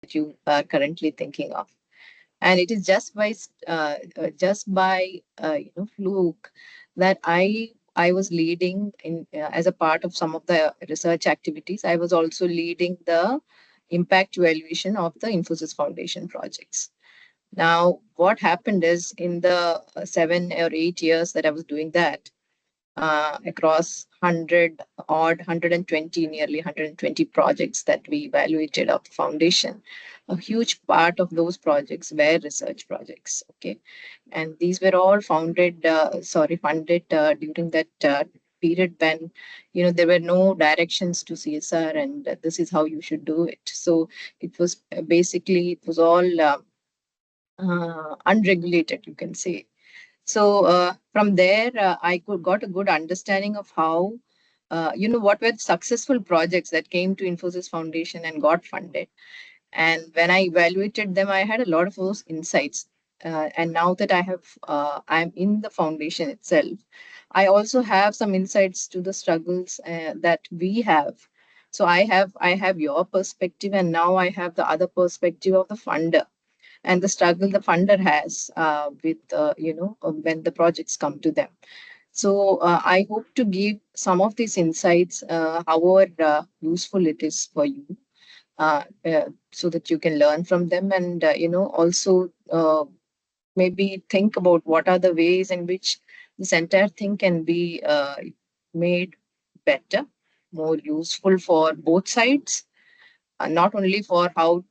that you are currently thinking of. And it is just by fluke that I was leading in as a part of some of the research activities. I was also leading the impact evaluation of the Infosys Foundation projects. Now, what happened is in the 7 or 8 years that I was doing that, across 100 odd 120, nearly 120 projects that we evaluated of the foundation, a huge part of those projects were research projects. Okay, and these were all funded during that period when there were no directions to CSR, and this is how you should do it. So it was it was all unregulated, you can say. So from there, I got a good understanding of how, what were the successful projects that came to Infosys Foundation and got funded. And when I evaluated them, I had a lot of those insights. And now that I'm in the foundation itself, I also have some insights to the struggles that we have. So I have your perspective, and now I have the other perspective of the funder and the struggle the funder has with when the projects come to them. So I hope to give some of these insights, however useful it is for you, so that you can learn from them, and also maybe think about what are the ways in which this entire thing can be made better, more useful for both sides, not only for how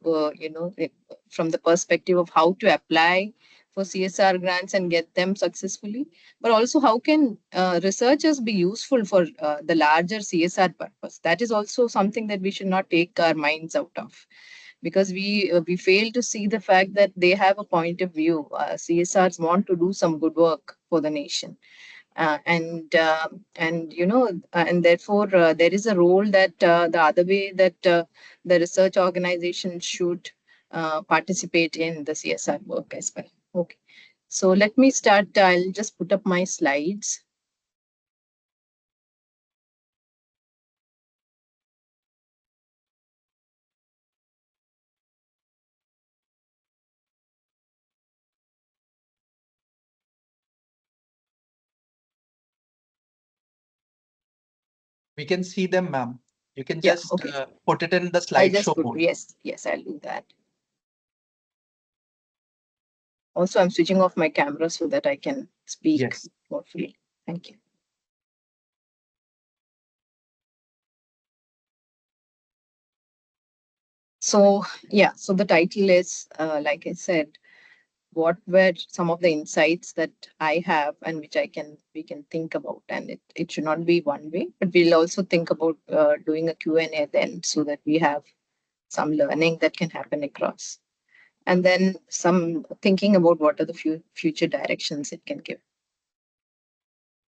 from the perspective of how to apply for CSR grants and get them successfully, but also how can researchers be useful for the larger CSR purpose. That is also something that we should not take our minds out of, because we fail to see the fact that they have a point of view. CSRs want to do some good work for the nation, and therefore there is a role that the other way that the research organization should participate in the CSR work as well. Okay, so let me start. I'll just put up my slides. We can see them, ma'am. You can Yeah, just okay. put it in the I'll just slideshow put, mode. yes, I'll do that. Also, I'm switching off my camera so that I can speak Yes. more freely. Thank you. So, yeah, so the title is, like I said, what were some of the insights that I have and which we can think about. And it should not be one way, but we'll also think about doing a Q&A then, so that we have some learning that can happen across. And then some thinking about what are the future directions it can give.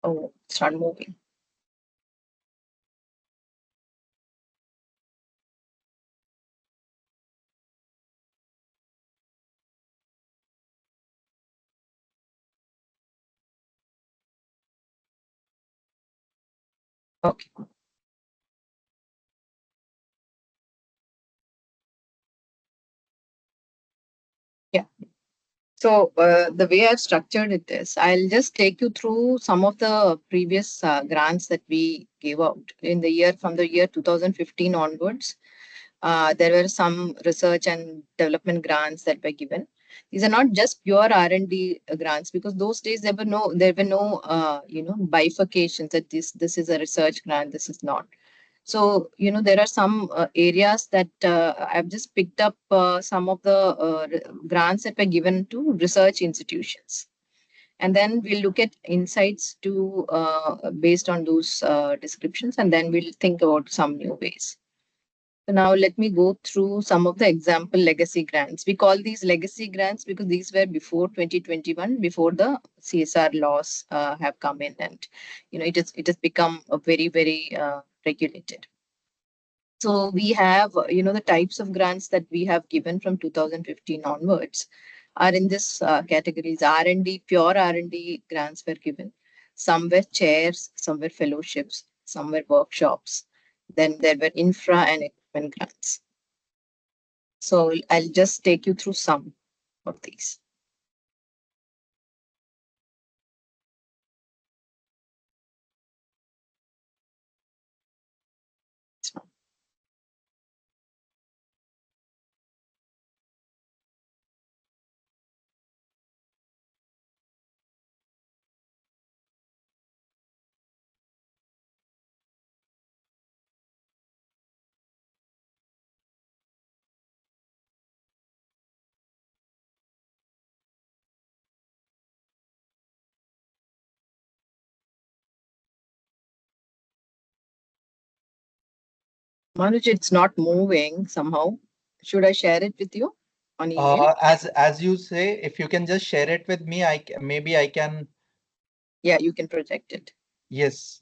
Oh, start moving. Okay. Yeah. So the way I've structured it is, I'll just take you through some of the previous grants that we gave out in the year from the year 2015 onwards. There were some research and development grants that were given. These are not just pure R&D grants, because those days there were no bifurcations that this is a research grant, this is not. So, there are some areas that I've just picked up some of the grants that were given to research institutions. And then we'll look at insights to based on those descriptions, and then we'll think about some new ways. So now let me go through some of the example legacy grants. We call these legacy grants because these were before 2021, before the CSR laws have come in, and it has become a very regulated. So we have, the types of grants that we have given from 2015 onwards are in this categories. R&D, pure R&D grants were given. Some were chairs, some were fellowships, some were workshops. Then there were infra and equipment grants. So I'll just take you through some of these. Manoj, it's not moving somehow. Should I share it with you on email? As you say, if you can just share it with me, maybe I can. Yeah, you can project it. Yes.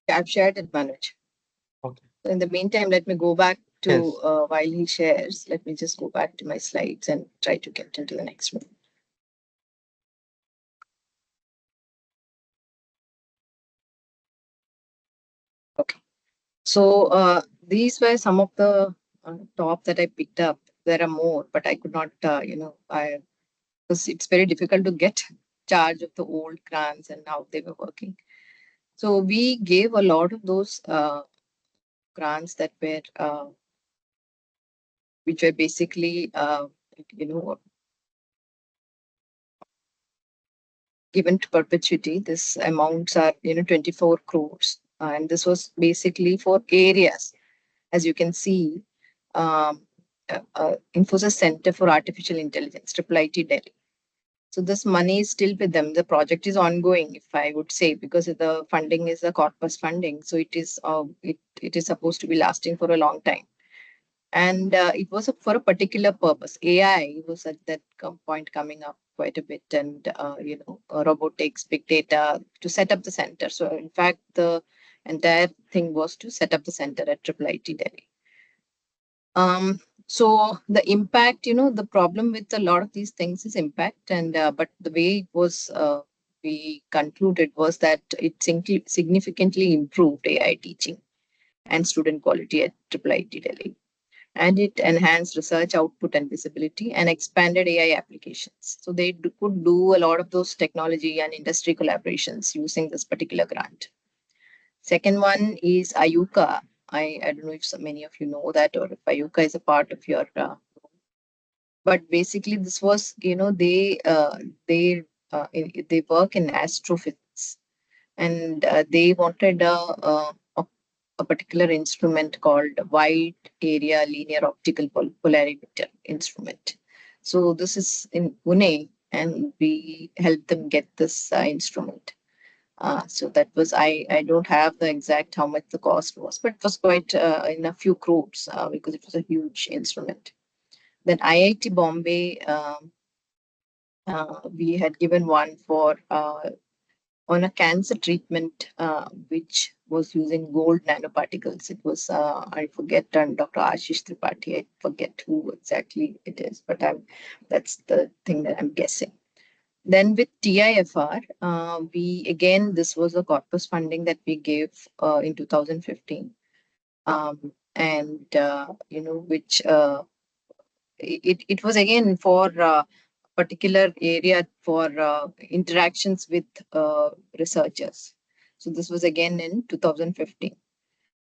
Yeah, I've shared it, Manoj. Okay. So in the meantime, let me go back to Yes. while he shares. Let me just go back to my slides and try to get into the next one. Okay. So these were some of the top that I picked up. There are more, but I could not, because it's very difficult to get charge of the old grants and how they were working. So we gave a lot of those grants that were, which were basically, you know, given to perpetuity. This amounts are, 24 crores. And this was basically for areas, as you can see, Infosys Center for Artificial Intelligence, Triple IT Delhi. So this money is still with them. The project is ongoing, if I would say, because the funding is a corpus funding. So it is supposed to be lasting for a long time. And it was for a particular purpose. AI was at that point coming up quite a bit, and robotics, big data to set up the center. So in fact, the entire thing was to set up the center at Triple IT Delhi. So the impact, the problem with a lot of these things is impact, and but the way it was we concluded was that it significantly improved AI teaching and student quality at Triple IT Delhi, and it enhanced research output and visibility and expanded AI applications. So they could do a lot of those technology and industry collaborations using this particular grant. Second one is Ayuka. I don't know if so many of you know that, or if Ayuka is a part of your. But basically, this was, they work in astrophysics, and they wanted a particular instrument called wide area linear optical polarimeter instrument. So this is in Pune, and we helped them get this instrument. So that was, I don't have the exact how much the cost was, but it was quite in a few crores because it was a huge instrument. Then IIT Bombay, we had given one for on a cancer treatment, which was using gold nanoparticles. It was, I forget, Dr. Ashish Tripathi. I forget who exactly it is, but that's the thing that I'm guessing. Then with TIFR, we again, this was a corpus funding that we gave in 2015. And, which it was again for particular area for interactions with researchers. So this was again in 2015.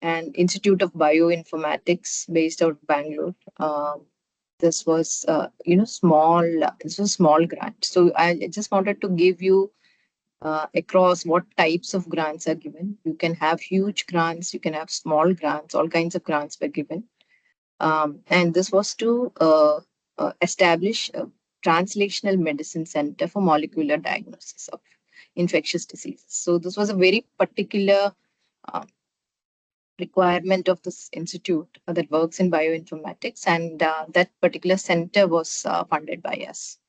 And Institute of Bioinformatics based out of Bangalore. this was small. This was small grant. So I just wanted to give you across what types of grants are given. You can have huge grants, you can have small grants, all kinds of grants were given. And this was to establish a translational medicine center for molecular diagnosis of infectious diseases. So this was a very particular uh, requirement of this institute that works in bioinformatics, and that particular center was funded by us.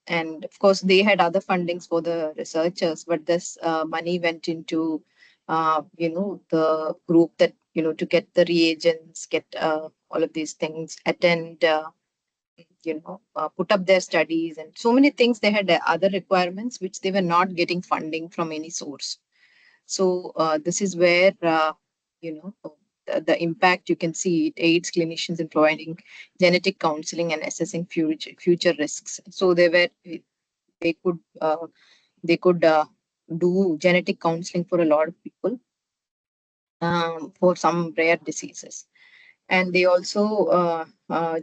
And of course, they had other fundings for the researchers, but this money went into, the group that, to get the reagents, get all of these things, attend, put up their studies, and so many things. They had other requirements which they were not getting funding from any source. So this is where, the impact you can see. It aids clinicians in providing genetic counseling and assessing future risks. So they could they could do genetic counseling for a lot of people, for some rare diseases. And they also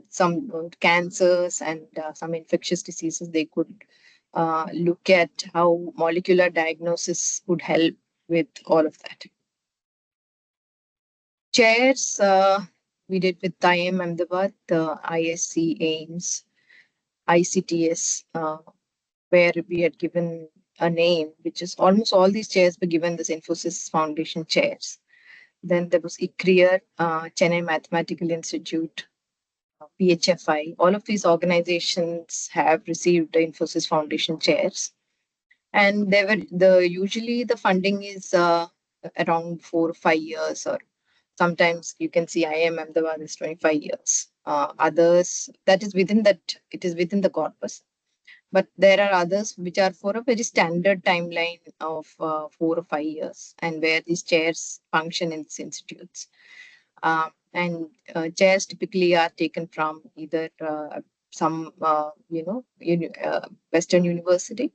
some cancers and some infectious diseases. They could look at how molecular diagnosis would help with all of that. Chairs we did with IIM Ahmedabad, the ISC AIMS, ICTS, where we had given a name, which is almost all these chairs were given this Infosys Foundation chairs. Then there was ICRIER, Chennai Mathematical Institute, PHFI. All of these organizations have received the Infosys Foundation chairs, and they were usually the funding is around 4 or 5 years, or sometimes you can see IIM Ahmedabad is 25 years. Others, that is within that, it is within the corpus. But there are others which are for a very standard timeline of 4 or 5 years, and where these chairs function in these institutes. And chairs typically are taken from either some, Western university,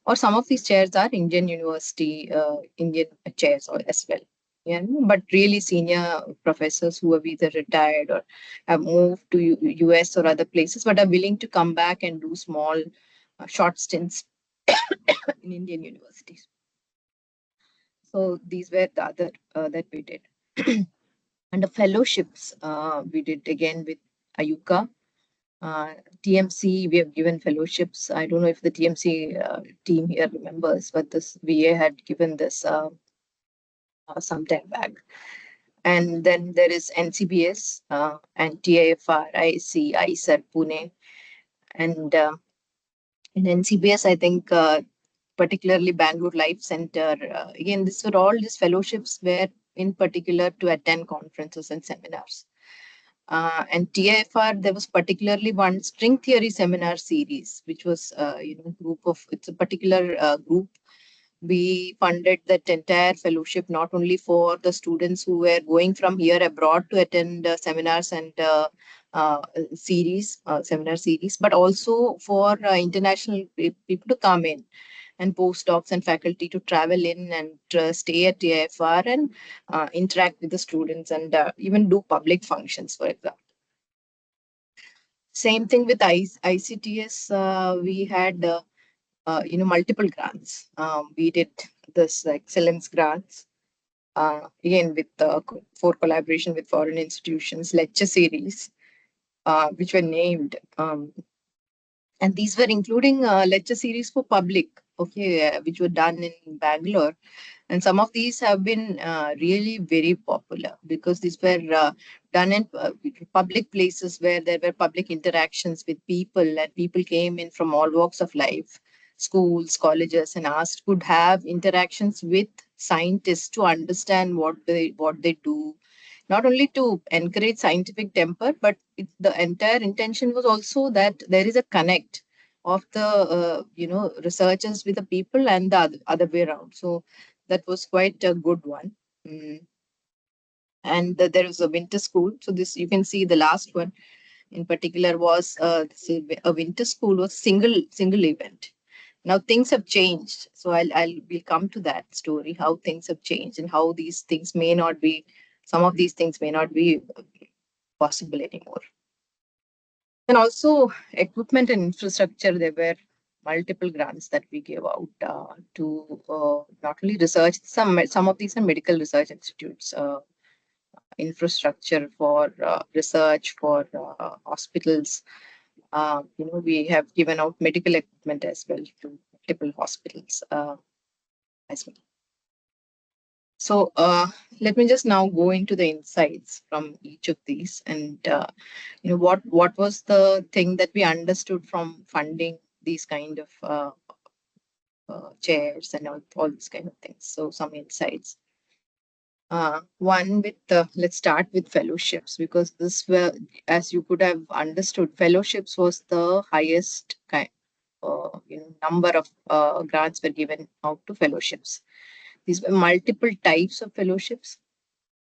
or some of these chairs are Indian university, Indian chairs as well. Yeah, but really senior professors who have either retired or have moved to US or other places, but are willing to come back and do small, short stints in Indian universities. So these were the other that we did. And the fellowships we did again with Ayuka. TMC, we have given fellowships. I don't know if the TMC team here remembers, but this VA had given this some time back. And then there is NCBS and TIFR, IC, ISAR, Pune. And in NCBS, I think particularly Bangalore Life Center. Again, these were all these fellowships were in particular to attend conferences and seminars. And TIFR, there was particularly one string theory seminar series, which was, group of, it's a particular group. We funded that entire fellowship, not only for the students who were going from here abroad to attend seminars and uh, seminar series, but also for international people to come in, and postdocs and faculty to travel in and stay at TIFR and interact with the students, and even do public functions, for example. Same thing with ICTS. We had multiple grants. We did this excellence grants, again with for collaboration with foreign institutions, lecture series, which were named. And these were including lecture series for public, okay, which were done in Bangalore. And some of these have been really very popular because these were done in public places where there were public interactions with people, and people came in from all walks of life, schools, colleges, and asked, could have interactions with scientists to understand what they do, not only to encourage scientific temper, but the entire intention was also that there is a connect of the researchers with the people, and the other way around. So that was quite a good one. And there was a winter school. So this, you can see the last one in particular was a winter school was single event. Now things have changed, so we'll come to that story, how things have changed and how these things may not be, some of these things may not be possible anymore. And also equipment and infrastructure, there were multiple grants that we gave out to not only research, some of these are medical research institutes, infrastructure for research for hospitals. We have given out medical equipment as well to multiple hospitals as well. So let me just now go into the insights from each of these, and what was the thing that we understood from funding these kind of chairs and all these kind of things. So some insights. One with let's start with fellowships, because this were, as you could have understood, fellowships was the highest kind number of grants were given out to fellowships. These were multiple types of fellowships.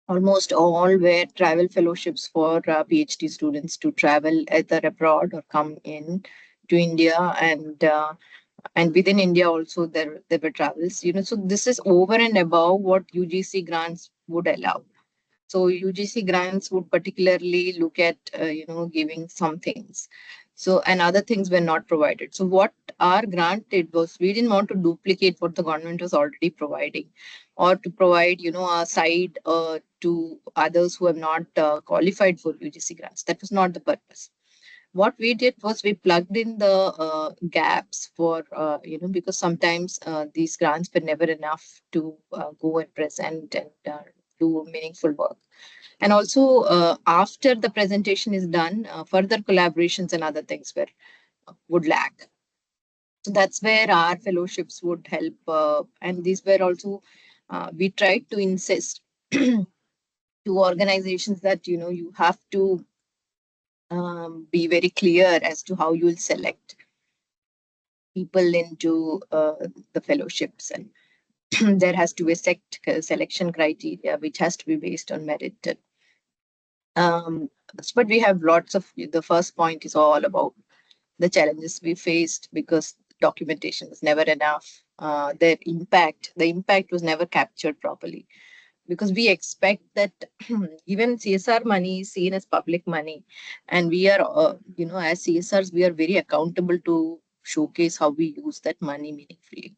Almost all were travel fellowships for PhD students to travel either abroad or come in to India, and within India also there were travels. So this is over and above what UGC grants would allow. So UGC grants would particularly look at giving some things. So and other things were not provided. So what our grant did was, we didn't want to duplicate what the government was already providing, or to provide a side to others who have not qualified for UGC grants. That was not the purpose. What we did was, we plugged in the gaps for because sometimes these grants were never enough to go and present and do meaningful work. And also, after the presentation is done, further collaborations and other things would lack. So that's where our fellowships would help. And these were also, we tried to insist to organizations that, you have to be very clear as to how you will select people into the fellowships. And there has to be a selection criteria, which has to be based on merit. But we have lots of, the first point is all about the challenges we faced, because documentation was never enough. The impact was never captured properly, because we expect that even CSR money is seen as public money, and we are, as CSRs, we are very accountable to showcase how we use that money meaningfully.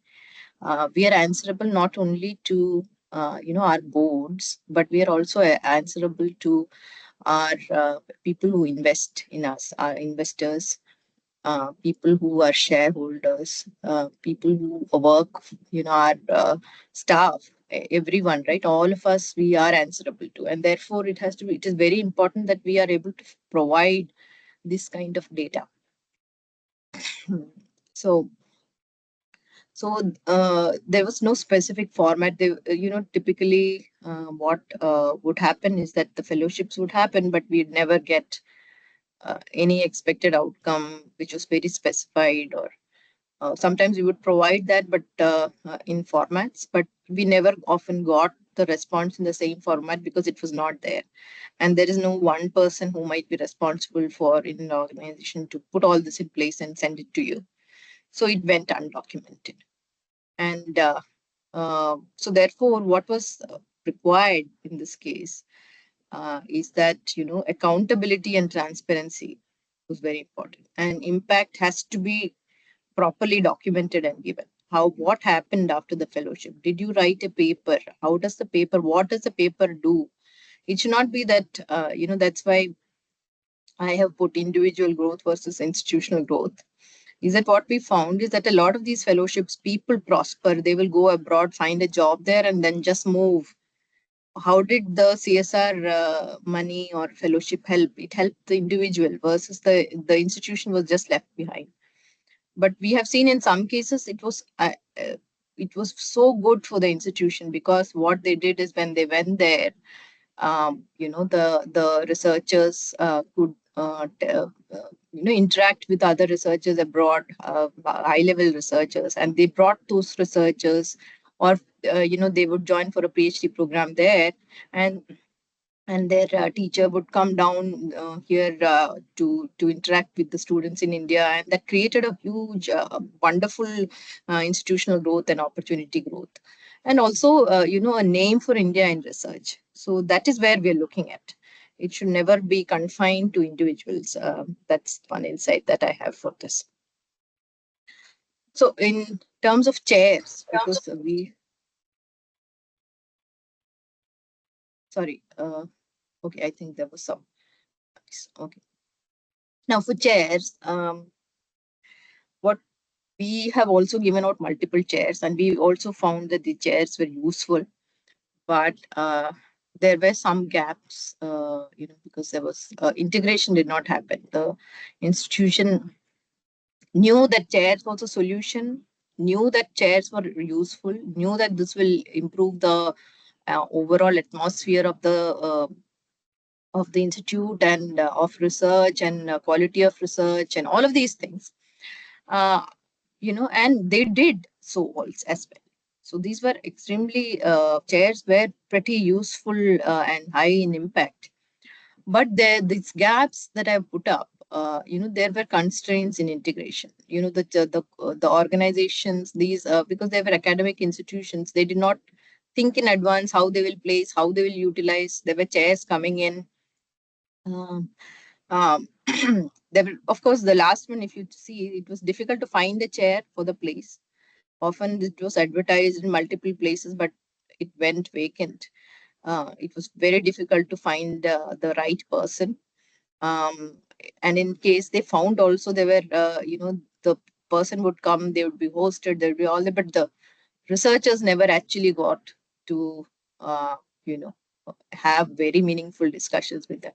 We are answerable not only to our boards, but we are also answerable to our people who invest in us, our investors, people who are shareholders, people who work, our staff, everyone, right? All of us, we are answerable to, and therefore it is very important that we are able to provide this kind of data. So, there was no specific format. Typically, what would happen is that the fellowships would happen, but we'd never get any expected outcome, which was very specified, or sometimes we would provide that, but in formats, but we never often got the response in the same format, because it was not there. And there is no one person who might be responsible for in an organization to put all this in place and send it to you. So it went undocumented. And so therefore, what was required in this case is that, accountability and transparency was very important. And impact has to be properly documented and given. What happened after the fellowship? Did you write a paper? What does the paper do? It should not be that, that's why I have put individual growth versus institutional growth. Is that what we found is that a lot of these fellowships, people prosper, they will go abroad, find a job there, and then just move. How did the CSR money or fellowship help? It helped the individual, versus the institution was just left behind. But we have seen in some cases it was so good for the institution, because what they did is, when they went there, the researchers could interact with other researchers abroad, high level researchers, and they brought those researchers, or they would join for a PhD program there, and their teacher would come down here to interact with the students in India, and that created a huge, wonderful institutional growth and opportunity growth, and also a name for India in research. So that is where we are looking at. It should never be confined to individuals. That's one insight that I have for this. So in terms of chairs, because sorry, okay, I think there was some, okay. Now for chairs, what we have also given out multiple chairs, and we also found that the chairs were useful, but there were some gaps, because there was integration did not happen. The institution knew that chairs was a solution, knew that chairs were useful, knew that this will improve the overall atmosphere of the institute and of research and quality of research and all of these things. Uh, and they did so also as well. So these were extremely chairs were pretty useful and high in impact. But there these gaps that I've put up, there were constraints in integration. The organizations, these because they were academic institutions, they did not think in advance how they will place, how they will utilize. There were chairs coming in. Um, um, there were, of course, the last one, if you see, it was difficult to find a chair for the place. Often it was advertised in multiple places, but it went vacant. It was very difficult to find the right person. Um, and in case they found also, they were, the person would come, they would be hosted, there would be all that, but the researchers never actually got to, you know, have very meaningful discussions with them.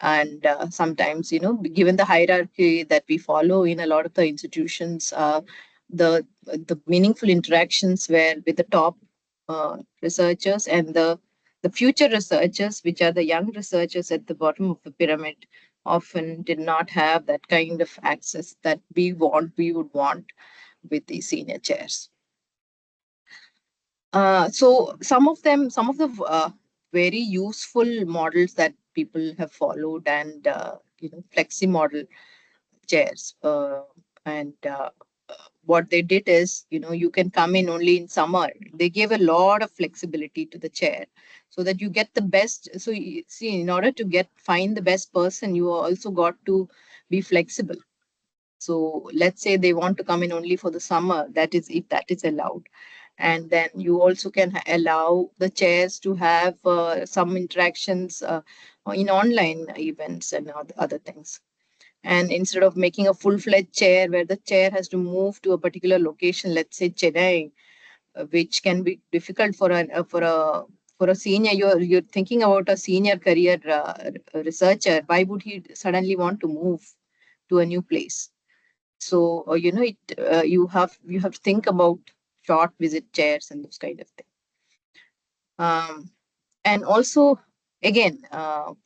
And sometimes, given the hierarchy that we follow in a lot of the institutions, the meaningful interactions were with the top researchers and the future researchers, which are the young researchers at the bottom of the pyramid, often did not have that kind of access that we would want with the senior chairs. So some of the very useful models that people have followed, and flexi model chairs, and what they did is, you can come in only in summer. They gave a lot of flexibility to the chair so that you get the best. So see, in order to find the best person, you also got to be flexible. So let's say they want to come in only for the summer, that is, if that is allowed. And then you also can allow the chairs to have some interactions in online events and other things. And instead of making a full-fledged chair where the chair has to move to a particular location, let's say Chennai, which can be difficult for a senior. You're thinking about a senior career researcher. Why would he suddenly want to move to a new place? So you have to think about short visit chairs and those kind of things. And also, again,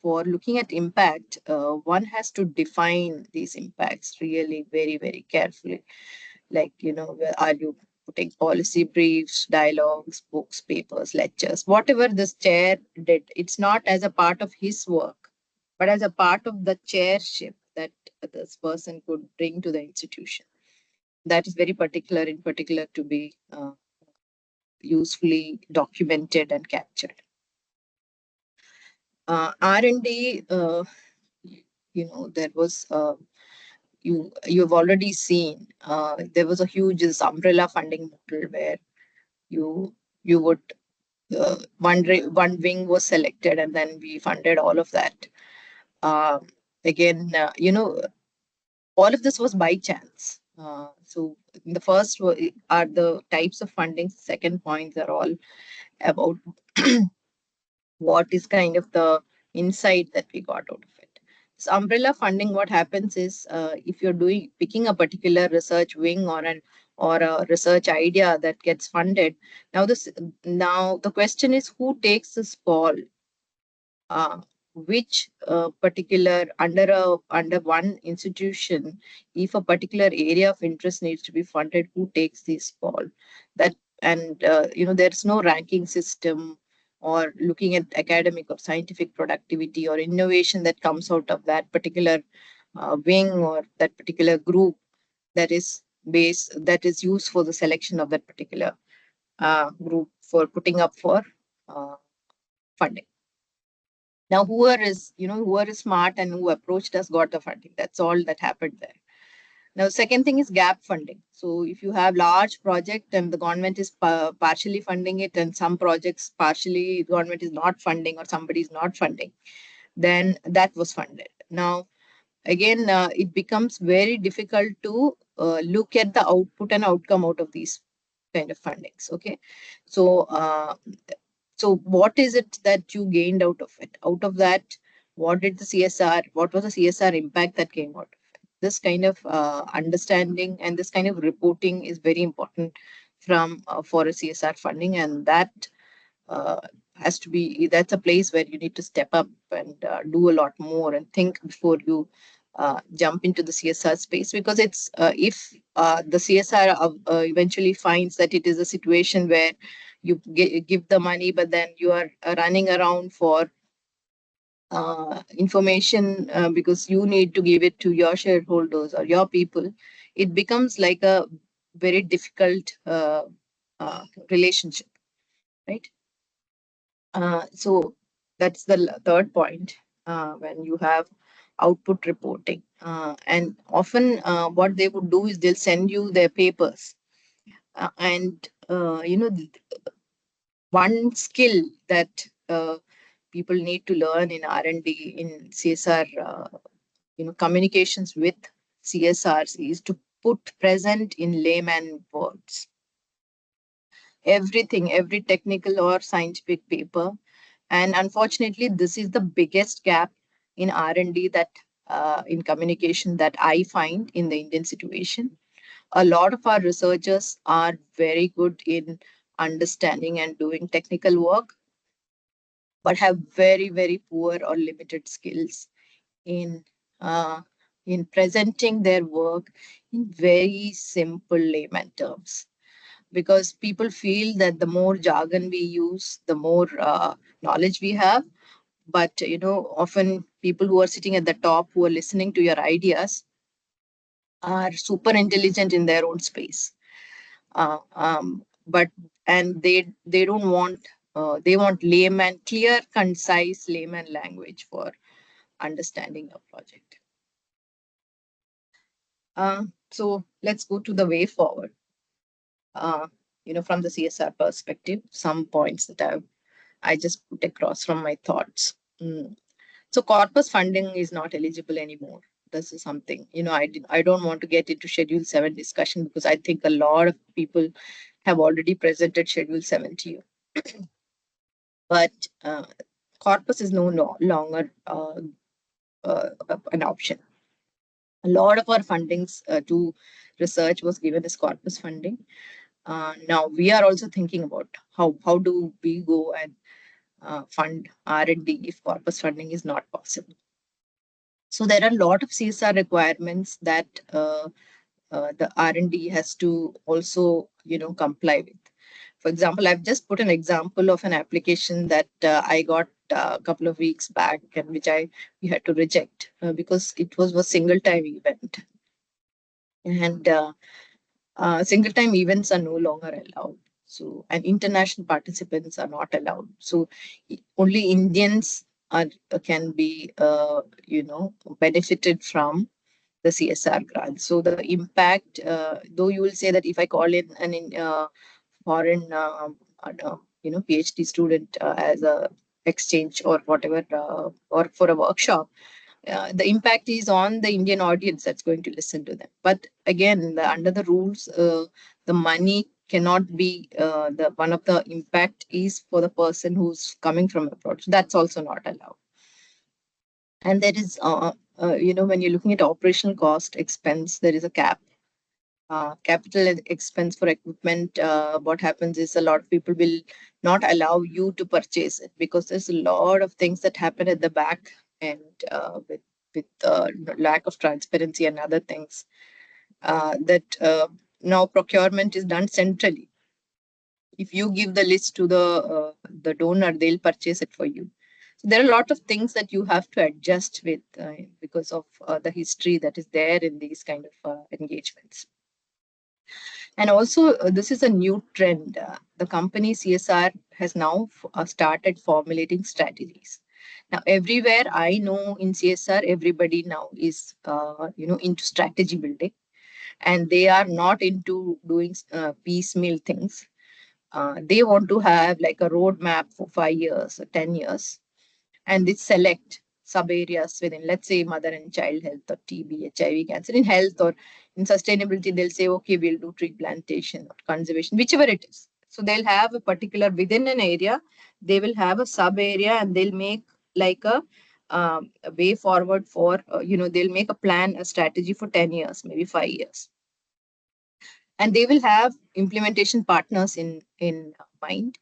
for looking at impact, one has to define these impacts really very, very carefully. Like, are you putting policy briefs, dialogues, books, papers, lectures, whatever this chair did, it's not as a part of his work, but as a part of the chairship that this person could bring to the institution. That is very particular, in particular, to be usefully documented and captured. R&D, there was you've already seen there was a huge this umbrella funding model where you would one wing was selected and then we funded all of that. Um, Again, all of this was by chance. So the first are the types of funding. Second points are all about what is kind of the insight that we got out of it. So umbrella funding, what happens is if you're picking a particular research wing or a research idea that gets funded, now the question is who takes this call, uh, which particular under one institution, if a particular area of interest needs to be funded, who takes this call? That and there's no ranking system or looking at academic or scientific productivity or innovation that comes out of that particular wing or that particular group that is used for the selection of that particular group for putting up for uh, funding. Now, whoever is smart and who approached us got the funding. That's all that happened there. Now, second thing is gap funding. So if you have large project and the government is partially funding it, and some projects partially government is not funding or somebody is not funding, then that was funded. Now, again, it becomes very difficult to look at the output and outcome out of these kind of fundings. Okay, so so what is it that you gained out of it? Out of that, what did the CSR? What was the CSR impact that came out of it? This kind of understanding and this kind of reporting is very important from for a CSR funding, and that uh, has to be, that's a place where you need to step up and do a lot more and think before you jump into the CSR space, because it's if the CSR eventually finds that it is a situation where you give the money but then you are running around for information because you need to give it to your shareholders or your people, it becomes like a very difficult relationship, right? So that's the third point when you have output reporting. And often what they would do is they'll send you their papers. And, one skill that people need to learn in R&D, in CSR, communications with CSRs is to put present in layman words. Everything, every technical or scientific paper. And unfortunately, this is the biggest gap in R&D that in communication that I find in the Indian situation. A lot of our researchers are very good in understanding and doing technical work, but have very, very poor or limited skills in uh, in presenting their work in very simple layman terms, because people feel that the more jargon we use, the more knowledge we have. But often people who are sitting at the top, who are listening to your ideas, are super intelligent in their own space. But and they don't want they want layman, clear, concise layman language for understanding a project. So let's go to the way forward. Uh, from the CSR perspective, some points that I just put across from my thoughts. So corpus funding is not eligible anymore. This is something, I don't want to get into Schedule 7 discussion because I think a lot of people have already presented Schedule 7 to you. But corpus is no longer an option. A lot of our fundings to research was given as corpus funding. Now we are also thinking about how do we go and fund R&D if corpus funding is not possible. So there are a lot of CSR requirements that the R&D has to also, comply with. For example, I've just put an example of an application that I got a couple of weeks back, and which we had to reject because it was a single time event, and single time events are no longer allowed. So, and international participants are not allowed. So, only Indians are can be, benefited from the CSR grant. So the impact, though you will say that if I call in an foreign, PhD student as a exchange or whatever, or for a workshop, the impact is on the Indian audience that's going to listen to them. But again, under the rules, the money cannot be the one of the impact is for the person who's coming from abroad. So that's also not allowed. And there is, when you're looking at operational cost expense, there is a cap. Capital expense for equipment, what happens is a lot of people will not allow you to purchase it because there's a lot of things that happen at the back, and with lack of transparency and other things, that now procurement is done centrally. If you give the list to the donor, they'll purchase it for you. So there are a lot of things that you have to adjust with because of the history that is there in these kind of engagements. And also, this is a new trend. The company CSR has now started formulating strategies. Now, everywhere I know in CSR, everybody now is, into strategy building, and they are not into doing piecemeal things. They want to have like a roadmap for 5 years or 10 years, and they select sub areas within, let's say, mother and child health or TB, HIV, cancer. In health or in sustainability, they'll say, okay, we'll do tree plantation or conservation, whichever it is. So they'll have a particular within an area, they will have a sub area, and they'll make like a way forward for, they'll make a plan, a strategy for 10 years, maybe 5 years. And they will have implementation partners in mind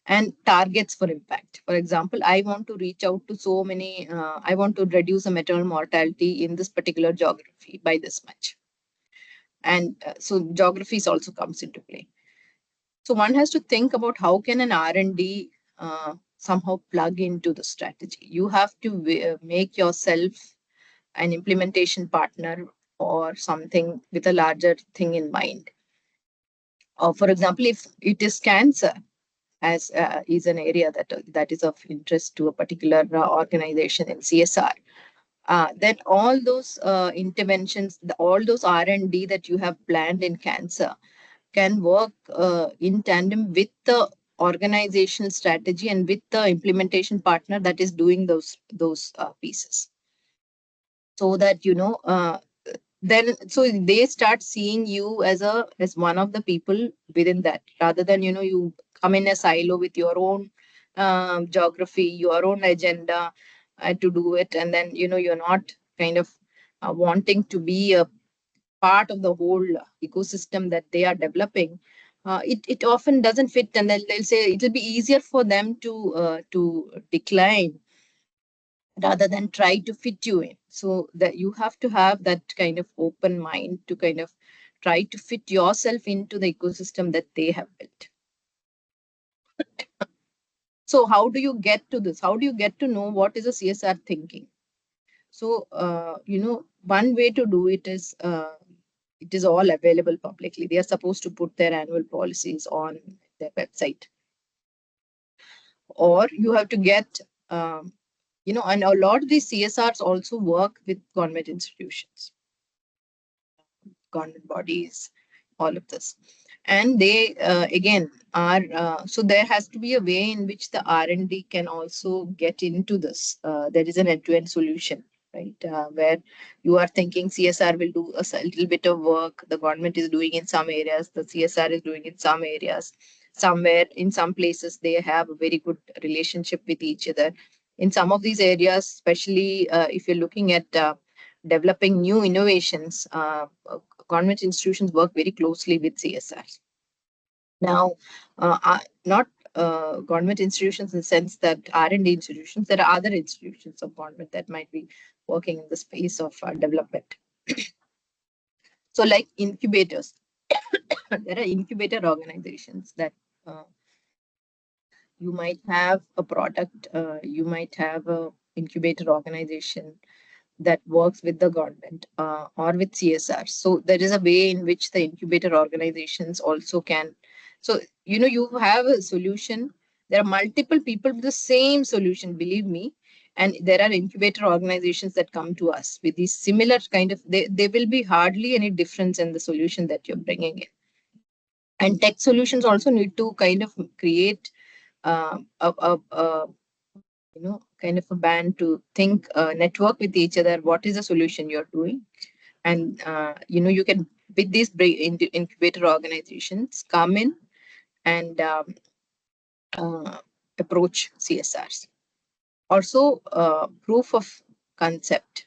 and targets for impact. For example, I want to reach out to so many, I want to reduce the maternal mortality in this particular geography by this much. And so geographies also comes into play. So one has to think about how can an R&D somehow plug into the strategy. You have to make yourself an implementation partner or something with a larger thing in mind. Or for example, if it is cancer, as is an area that is of interest to a particular organization in CSR. That all those interventions, all those R&D that you have planned in cancer can work in tandem with the organizational strategy and with the implementation partner that is doing those pieces, so that then so they start seeing you as one of the people within that, rather than you come in a silo with your own geography, your own agenda to do it, and then you're not kind of wanting to be a part of the whole ecosystem that they are developing. It often doesn't fit, and then they'll say it'll be easier for them to decline rather than try to fit you in. So that you have to have that kind of open mind to kind of try to fit yourself into the ecosystem that they have built. So how do you get to this? How do you get to know what is a CSR thinking? So one way to do it is all available publicly. They are supposed to put their annual policies on their website, or you have to get and a lot of these CSRs also work with government institutions, government bodies, all of this. And they again are so there has to be a way in which the R&D can also get into this. There is an end-to-end solution, right? Where you are thinking CSR will do a little bit of work, the government is doing in some areas, the CSR is doing in some areas. Somewhere in some places they have a very good relationship with each other. In some of these areas, especially if you're looking at developing new innovations, government institutions work very closely with CSRs. Now, not government institutions in the sense that R&D institutions, there are other institutions of government that might be working in the space of development. So like incubators, there are incubator organizations that you might have a product, you might have a incubator organization that works with the government or with CSR. So there is a way in which the incubator organizations also can. So, you have a solution. There are multiple people with the same solution, believe me. And there are incubator organizations that come to us with these similar kind of, there will be hardly any difference in the solution that you're bringing in. And tech solutions also need to kind of create a kind of a band to think, network with each other. What is the solution you're doing? And, you can, with these incubator organizations, come in and approach CSRs. Also, proof of concept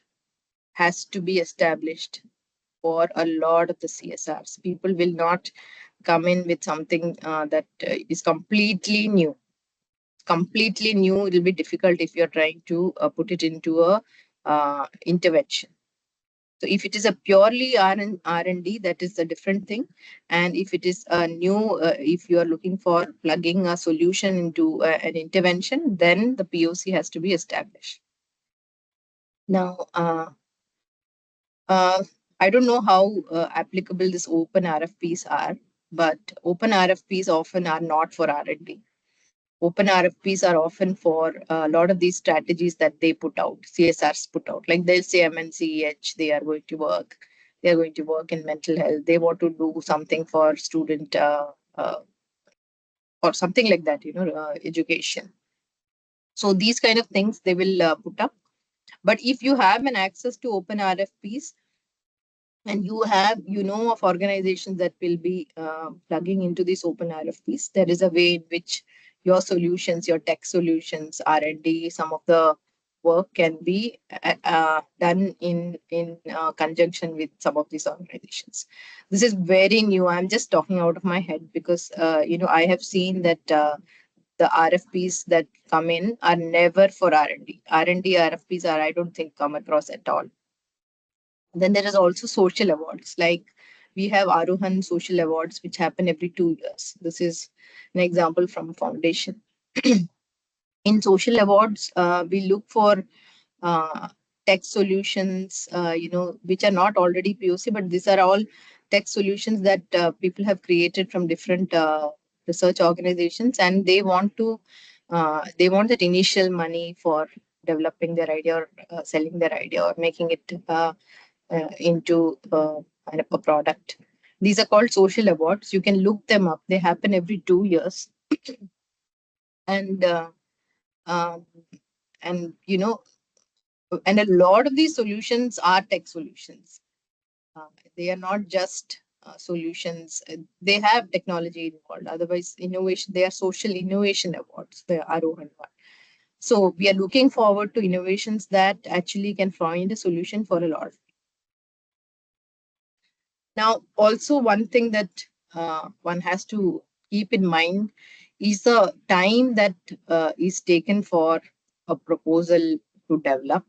has to be established for a lot of the CSRs. People will not come in with something that is completely new. Completely new, it will be difficult if you're trying to put it into a intervention. So if it is a purely R&D, that is a different thing. And if it is a new, if you are looking for plugging a solution into an intervention, then the POC has to be established. Now, I don't know how applicable this open RFPs are, but open RFPs often are not for R&D. Open RFPs are often for a lot of these strategies that they put out, CSRs put out. Like they'll say MNCEH, they are going to work. They are going to work in mental health. They want to do something for student or something like that, education. So these kind of things they will put up. But if you have an access to open RFPs, and you have of organizations that will be plugging into these open RFPs, there is a way in which your solutions, your tech solutions, R&D, some of the work can be done in conjunction with some of these organizations. This is very new. I'm just talking out of my head because I have seen that the RFPs that come in are never for R&D. R&D RFPs are, I don't think, come across at all. Then there is also social awards. Like we have Arohan social awards, which happen every 2 years. This is an example from a foundation. In social awards, we look for uh, tech solutions, which are not already POC, but these are all tech solutions that people have created from different research organizations, and they want that initial money for developing their idea or selling their idea or making it into kind of a product. These are called social awards. You can look them up. They happen every 2 years, and um, and and a lot of these solutions are tech solutions. They are not just solutions. They have technology involved. Otherwise, innovation. They are social innovation awards. They are Arohan one. So we are looking forward to innovations that actually can find a solution for a lot. Now, also one thing that one has to keep in mind is the time that is taken for a proposal to develop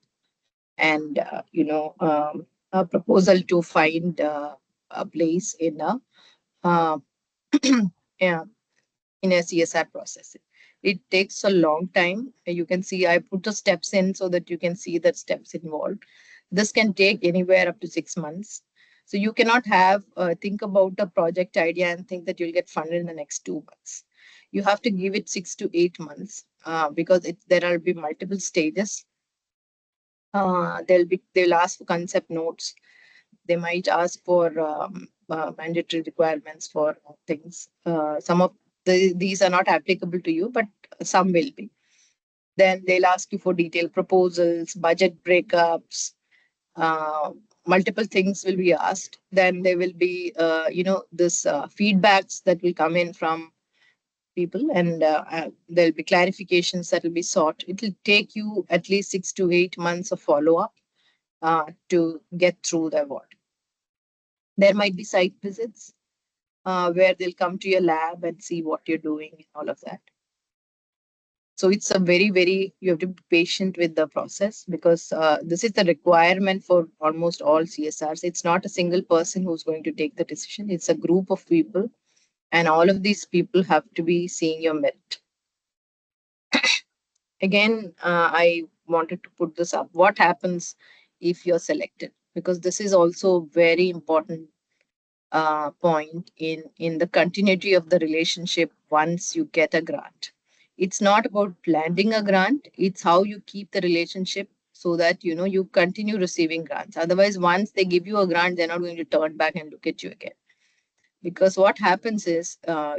and a proposal to find a place uh, yeah, in a CSR process. It takes a long time. You can see I put the steps in so that you can see the steps involved. This can take anywhere up to 6 months. So you cannot have think about a project idea and think that you'll get funded in the next 2 months. You have to give it 6 to 8 months because there will be multiple stages. They'll ask for concept notes. They might ask for mandatory requirements for things. Some of these are not applicable to you, but some will be. Then they'll ask you for detailed proposals, budget breakups, uh, multiple things will be asked. Then there will be, this feedbacks that will come in from people, and there'll be clarifications that will be sought. It will take you at least 6 to 8 months of follow up to get through the award. There might be site visits where they'll come to your lab and see what you're doing and all of that. So it's a very, very, you have to be patient with the process because this is the requirement for almost all CSRs. It's not a single person who's going to take the decision. It's a group of people, and all of these people have to be seeing your merit. Again, I wanted to put this up. What happens if you're selected? Because this is also very important point in the continuity of the relationship once you get a grant. It's not about landing a grant, it's how you keep the relationship so that you continue receiving grants. Otherwise, once they give you a grant, they're not going to turn back and look at you again. Because what happens is there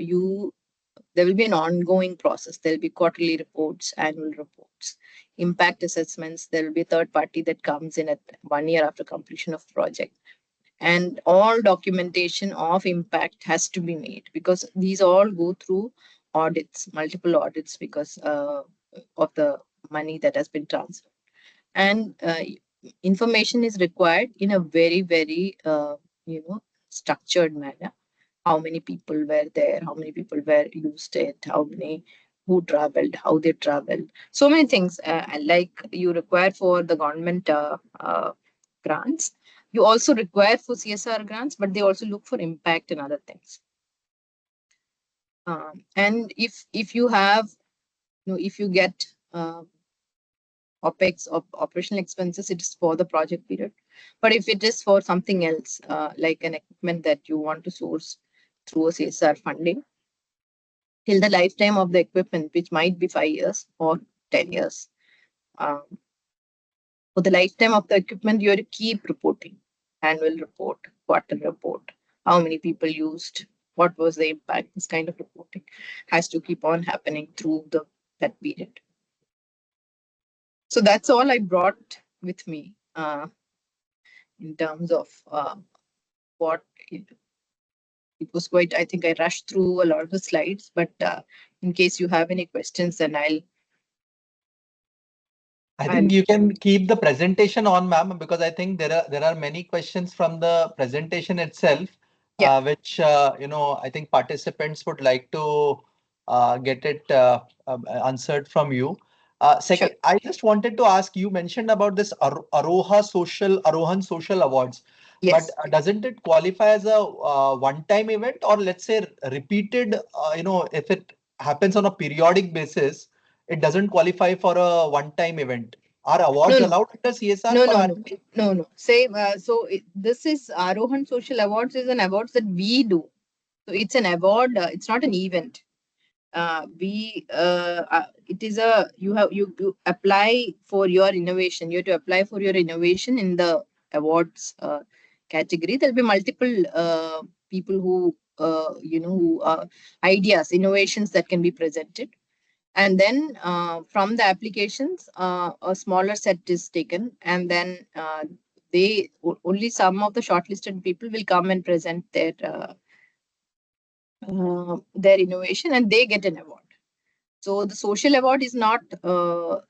will be an ongoing process. There will be quarterly reports, annual reports, impact assessments. There will be a third party that comes in at 1 year after completion of project, and all documentation of impact has to be made because these all go through audits, multiple audits, because of the money that has been transferred. And information is required in a very, very structured manner. How many people were there, how many people were used it, how many, who traveled, how they traveled, so many things like you require for the government grants. You also require for CSR grants, but they also look for impact and other things. And if you have, if you get OPEX of operational expenses, it is for the project period. But if it is for something else, like an equipment that you want to source through a CSR funding, till the lifetime of the equipment, which might be 5 years or 10 years. Um, for the lifetime of the equipment, you have to keep reporting. Annual report, quarter report, how many people used, what was the impact. This kind of reporting has to keep on happening through that period. So that's all I brought with me in terms of what it was quite. I think I rushed through a lot of the slides, but in case you have any questions, then I I'll think you can keep the presentation on, ma'am, because I think there are many questions from the presentation itself, yeah, which I think participants would like to get it answered from you. sure. Second, I just wanted to ask, you mentioned about this Arohan Social Awards, but Yes. doesn't it qualify as a one-time event, or let's say repeated? If it happens on a periodic basis, it doesn't qualify for a one-time event. Are No, awards no, allowed under CSR no, for no, no, annually? no, no. Same. This is Arohan Social Awards is an awards that we do. So it's an award. It's not an event. It is you apply for your innovation. You have to apply for your innovation in the awards category. There'll be multiple people who ideas, innovations that can be presented. And then from the applications, a smaller set is taken, and then only some of the shortlisted people will come and present their innovation, and they get an award. So the social award is not the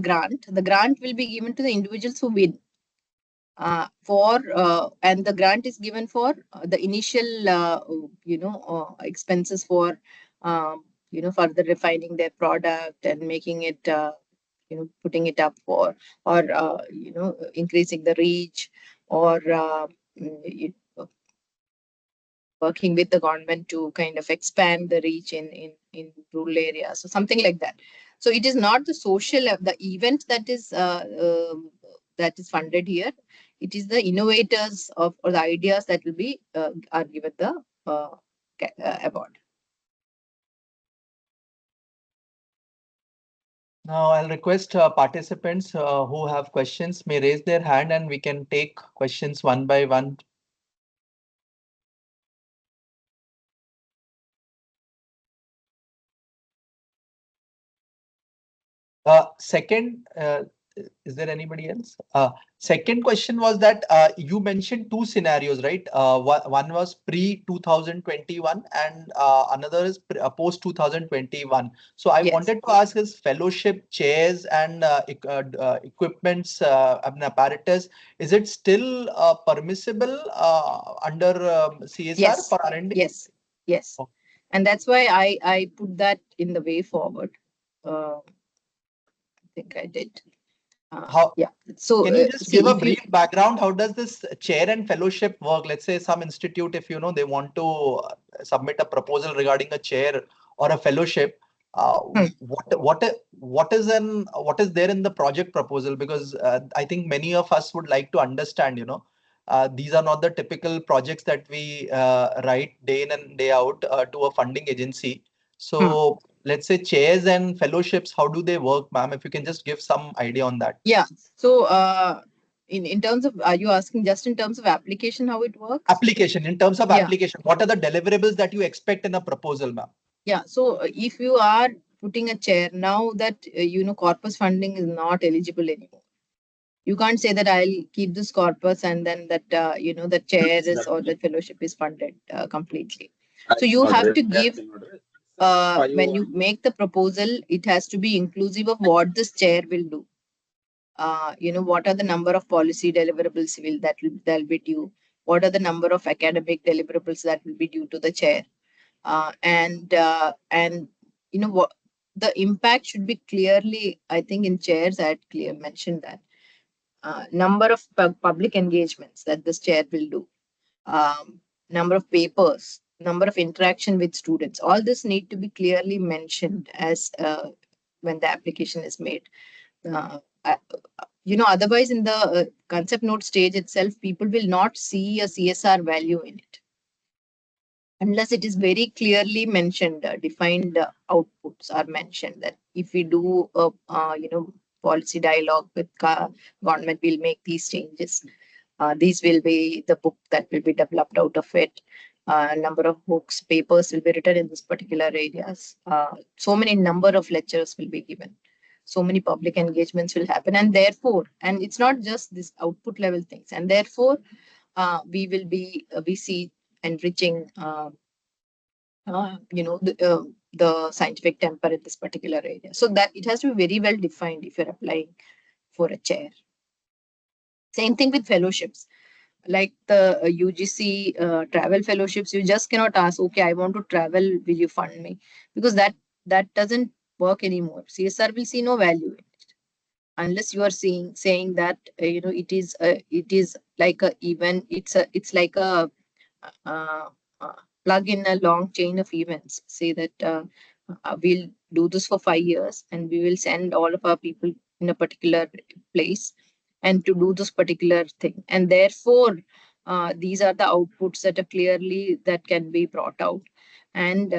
grant. The grant will be given to the individuals who win. And the grant is given for the initial expenses for further refining their product and making it putting it up for, or increasing the reach, or working with the government to kind of expand the reach in rural areas, so something like that. So it is not the social the event that is funded here. It is the innovators of or the ideas that will be are given the award. Now, I'll request participants who have questions may raise their hand and we can take questions one by one. Second, is there anybody else? Second question was that you mentioned two scenarios, right? One was pre 2021 and another is post 2021. So I Yes. wanted to ask, is fellowship chairs and equipments and apparatus, is it still permissible under CSR Yes. for R&D? Yes. Yes. And that's why I put that in the way forward. I think I did. How Yeah. So Can you just give see a if you. brief background? How does this chair and fellowship work? Let's say some institute, if they want to submit a proposal regarding a chair or a fellowship, Hmm, what is there in the project proposal? Because I think many of us would like to understand, these are not the typical projects that we write day in and day out to a funding agency. hmm. So let's say chairs and fellowships, how do they work, ma'am? If you can just give some idea on that. Yeah. So, in terms of, are you asking just in terms of application how it works? Application, in terms of Yeah. application, what are the deliverables that you expect in a proposal, ma'am? Yeah. So, if you are putting a chair now that corpus funding is not eligible anymore, you can't say that I'll keep this corpus and then that the chair is or the fellowship is funded completely. So you have to give when you make the proposal, it has to be inclusive of what this chair will do. What are the number of policy deliverables that'll be due? What are the number of academic deliverables that will be due to the chair? And what the impact should be clearly. I think in chairs I had clear mentioned that number of public engagements that this chair will do, number of papers, number of interaction with students. All this need to be clearly mentioned as when the application is made. Uh, uh, Otherwise, in the concept note stage itself, people will not see a CSR value in it. unless it is very clearly mentioned, defined outputs are mentioned, that if we do a policy dialogue with government, we'll make these changes. These will be the book that will be developed out of it. Number of books, papers will be written in this particular areas. So many number of lectures will be given. So many public engagements will happen, and therefore, and it's not just this output level things, and therefore, we see enriching the scientific temper in this particular area. So that it has to be very well defined if you're applying for a chair. Same thing with fellowships, like the UGC travel fellowships. You just cannot ask, okay, I want to travel, will you fund me? Because that doesn't work anymore. CSR will see no value in it unless you are saying that it is like a event. It's like a uh, uh, plug in a long chain of events. Say that we'll do this for 5 years, and we will send all of our people in a particular place and to do this particular thing. And therefore, these are the outputs that are clearly that can be brought out. And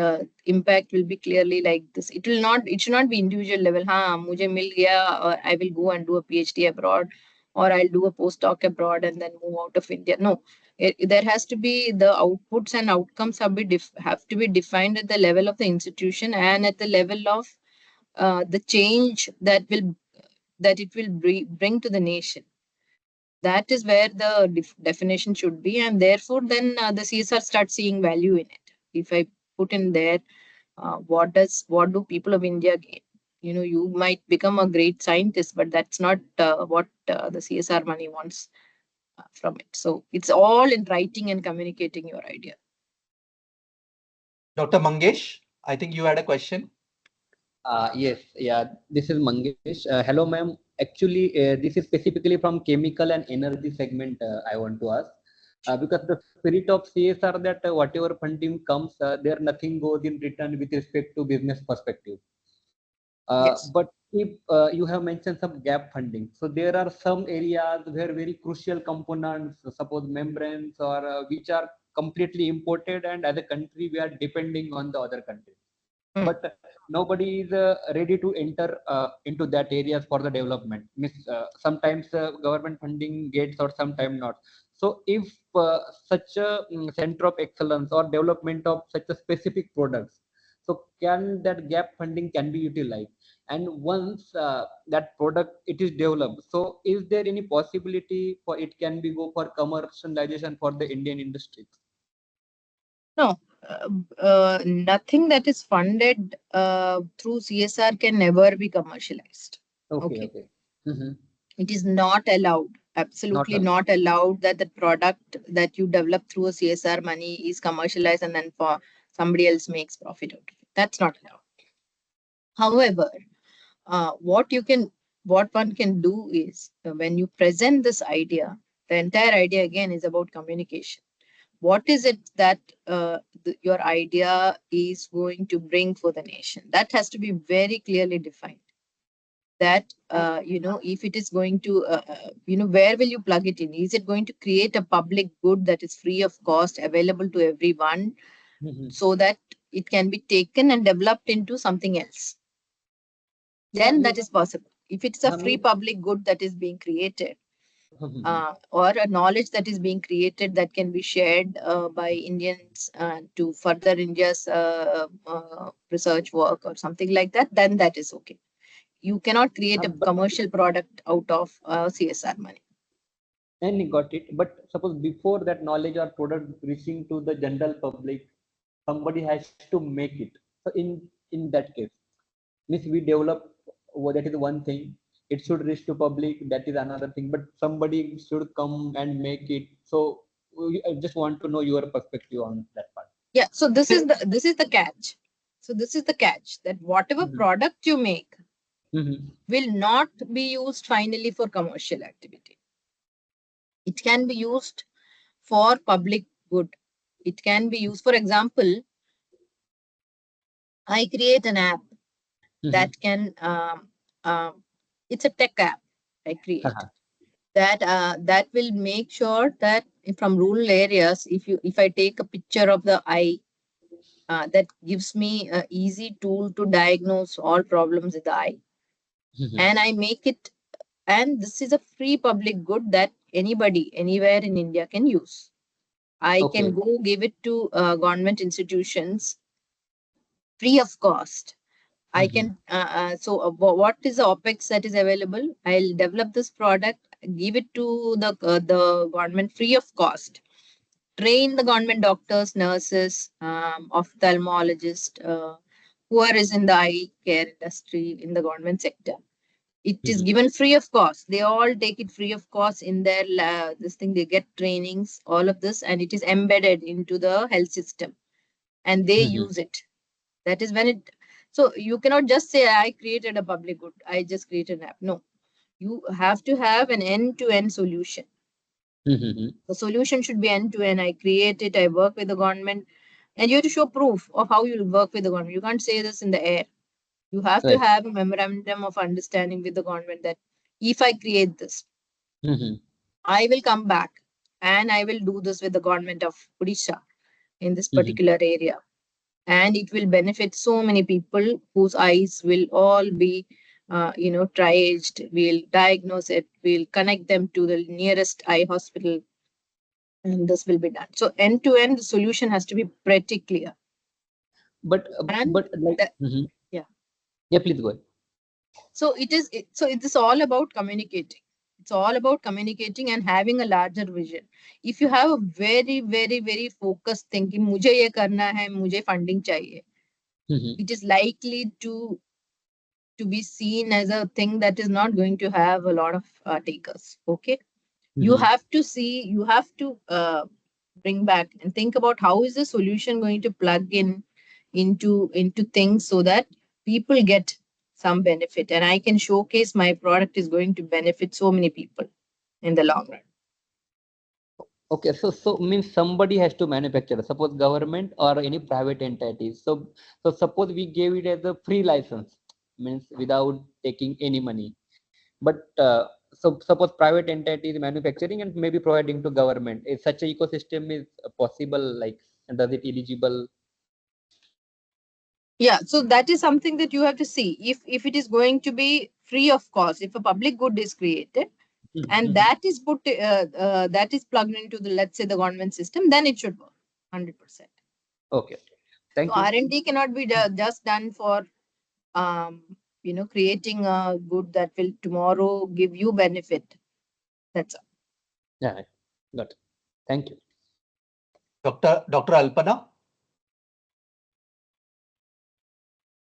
impact will be clearly like this. It should not be individual level. Mujhe mil gaya, or I will go and do a PhD abroad, or I'll do a postdoc abroad and then move out of India. No, there has to be the outputs and outcomes have to be defined at the level of the institution and at the level of the change that it will bring to the nation. That is where the definition should be, and therefore then the CSR starts seeing value in it. If I put in there, what do people of India gain? You might become a great scientist, but that's not what the CSR money wants from it. So it's all in writing and communicating your idea. Dr. Mangesh, I think you had a question. Yes, yeah, this is Mangesh. Hello, ma'am. Actually, this is specifically from chemical and energy segment. I want to ask because the spirit of CSR that whatever funding comes, there nothing goes in return with respect to business perspective. Yes. But if you have mentioned some gap funding, so there are some areas where very crucial components, suppose membranes or which are completely imported, and as a country we are depending on the other countries. Mm. But nobody is ready to enter into that areas for the development. Sometimes government funding gets or sometimes not. So if such a center of excellence or development of such a specific products, so can that gap funding can be utilized? And once that product it is developed, so is there any possibility for it can be go for commercialization for the Indian industry? No, nothing that is funded through CSR can never be commercialized. Okay, Okay. okay. Mm-hmm. It is not allowed, Not absolutely allowed. not allowed, that the product that you develop through a CSR money is commercialized and then for somebody else makes profit out of it. That's not allowed. However, uh, what you can what one can do is, when you present this idea, the entire idea again is about communication. What is it that your idea is going to bring for the nation? That has to be very clearly defined. That if it is going to where will you plug it in? Is it going to create a public good that is free of cost, available to everyone, Mm-hmm. so that it can be taken and developed into something else? Yeah, Then that is possible. If it's a I free mean, public good that is being created, mhm. or a knowledge that is being created that can be shared by Indians to further India's research work or something like that, then that is okay. You cannot create a But commercial product out of CSR money. and he got it. But suppose before that knowledge or product reaching to the general public, somebody has to make it. So in that case, means we develop that is one thing. It should reach to public. That is another thing. But somebody should come and make it. So I just want to know your perspective on that part. Yeah. So this is the catch. So this is the catch, that whatever Mm-hmm. product you make Mm-hmm. will not be used finally for commercial activity. It can be used for public good. It can be used, for example, I create an app Mm-hmm. that can it's a tech app I create, that will make sure that from rural areas, if I take a picture of the eye, that gives me an easy tool to diagnose all problems in the eye. And I make it, and this is a free public good that anybody anywhere in India can use. I can Okay. go give it to government institutions free of cost. I can, what is the OPEX that is available? I'll develop this product, give it to the government free of cost. Train the government doctors, nurses, ophthalmologists, whoever is in the eye care industry in the government sector. It is given free of cost. They all take it free of cost in their this thing. They get trainings, all of this, and it is embedded into the health system, and they use it. That is when it. So you cannot just say I created a public good. I just created an app. No, you have to have an end-to-end solution. The solution should be end-to-end. I create it. I work with the government, and you have to show proof of how you work with the government. You can't say this in the air. You have to Right. have a memorandum of understanding with the government that if I create this, I will come back and I will do this with the government of Odisha in this particular area. And it will benefit so many people whose eyes will all be, triaged. We'll diagnose it. We'll connect them to the nearest eye hospital, and this will be done. So end to end, the solution has to be pretty clear. But And but like yeah. yeah, please go ahead. So it is all about communicating. It's all about communicating and having a larger vision. If you have a very, very, very focused thinking, मुझे ये करना है, मुझे funding चाहिए, it is likely to be seen as a thing that is not going to have a lot of takers. Okay, you have to see, you have to bring back and think about how is the solution going to plug in into things so that people get some benefit, and I can showcase my product is going to benefit so many people in the long run. Okay, so means somebody has to manufacture. Suppose government or any private entities. So suppose we gave it as a free license, means without taking any money. But so suppose private entity is manufacturing and maybe providing to government. Is such a ecosystem is possible? Like, and does it eligible? Yeah, so that is something that you have to see if it is going to be free of cost, if a public good is created and that is put that is plugged into the, let's say, the government system, then it should work 100%. Okay, So thank you. R&D cannot be just done for creating a good that will tomorrow give you benefit. That's all. Yeah, got it. Thank you. Dr. Alpana.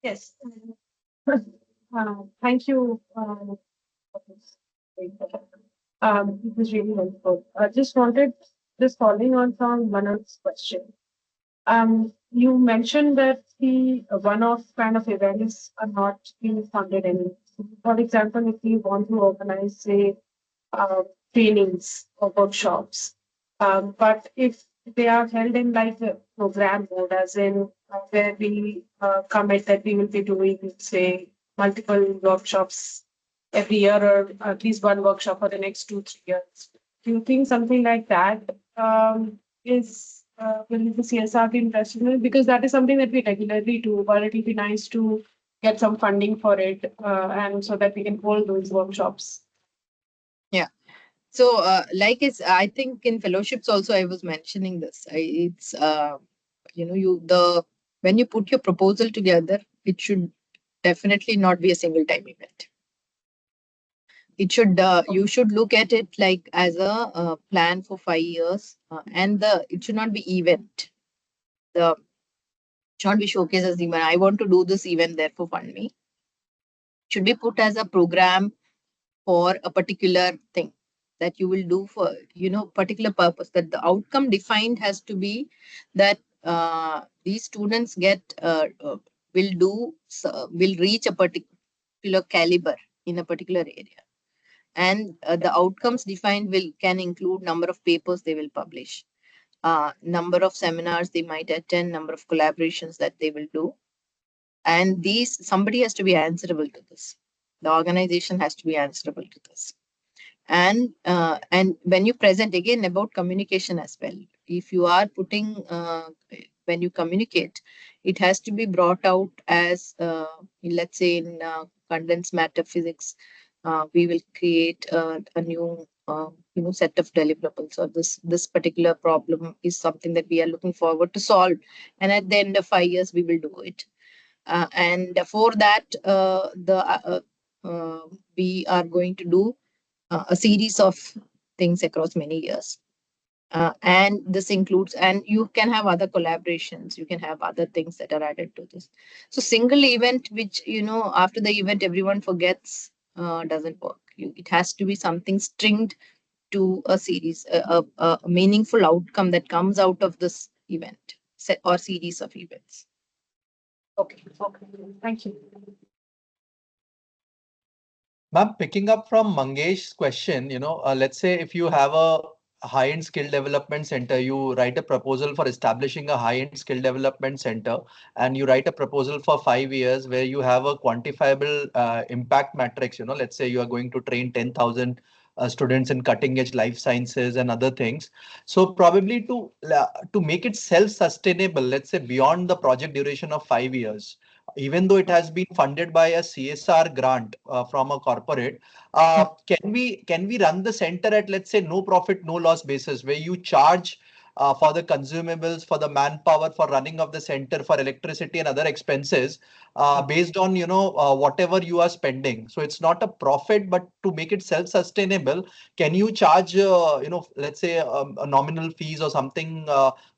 Yes. Thank you. For this. It was really helpful. I just wanted, just following on from Manoj's question. You mentioned that the one-off kind of events are not being funded anymore. So, for example, if we want to organize, say, uh, trainings or workshops, but if they are held in like a program mode, as in where we commit that we will be doing, say, multiple workshops every year or at least one workshop for the next 2-3 years. Do you think something like that is will the CSR be interested in? Because that is something that we regularly do, but it will be nice to get some funding for it and so that we can hold those workshops. Yeah. So, I think in fellowships also I was mentioning this. It's when you put your proposal together, it should definitely not be a single time event. It should you should look at it like as a plan for 5 years, and it should not be event. The should not be showcased as event. I want to do this event, therefore fund me. Should be put as a program for a particular thing that you will do for particular purpose, that the outcome defined has to be that these students will reach a particular caliber in a particular area, and the outcomes defined can include number of papers they will publish, number of seminars they might attend, number of collaborations that they will do, and somebody has to be answerable to this. The organization has to be answerable to this. And when you present, again, about communication as well, if you are putting when you communicate, it has to be brought out as, let's say, in condensed matter physics, we will create a new set of deliverables, or this particular problem is something that we are looking forward to solve, and at the end of 5 years we will do it. And for that, we are going to do a series of things across many years. And this includes, and you can have other collaborations, you can have other things that are added to this. So single event, which, after the event everyone forgets, doesn't work. It has to be something stringed to a series, a meaningful outcome that comes out of this event set or series of events. Okay. Thank you. Ma'am, picking up from Mangesh's question, let's say if you have a high-end skill development center, you write a proposal for establishing a high-end skill development center, and you write a proposal for 5 years where you have a quantifiable impact matrix. Let's say you are going to train 10,000 students in cutting-edge life sciences and other things. So probably to make it self-sustainable, let's say beyond the project duration of 5 years, even though it has been funded by a CSR grant from a corporate, can we run the center at, let's say, no profit, no loss basis, where you charge for the consumables, for the manpower, for running of the center, for electricity and other expenses, based on whatever you are spending. So it's not a profit, but to make it self-sustainable, can you charge let's say a nominal fees or something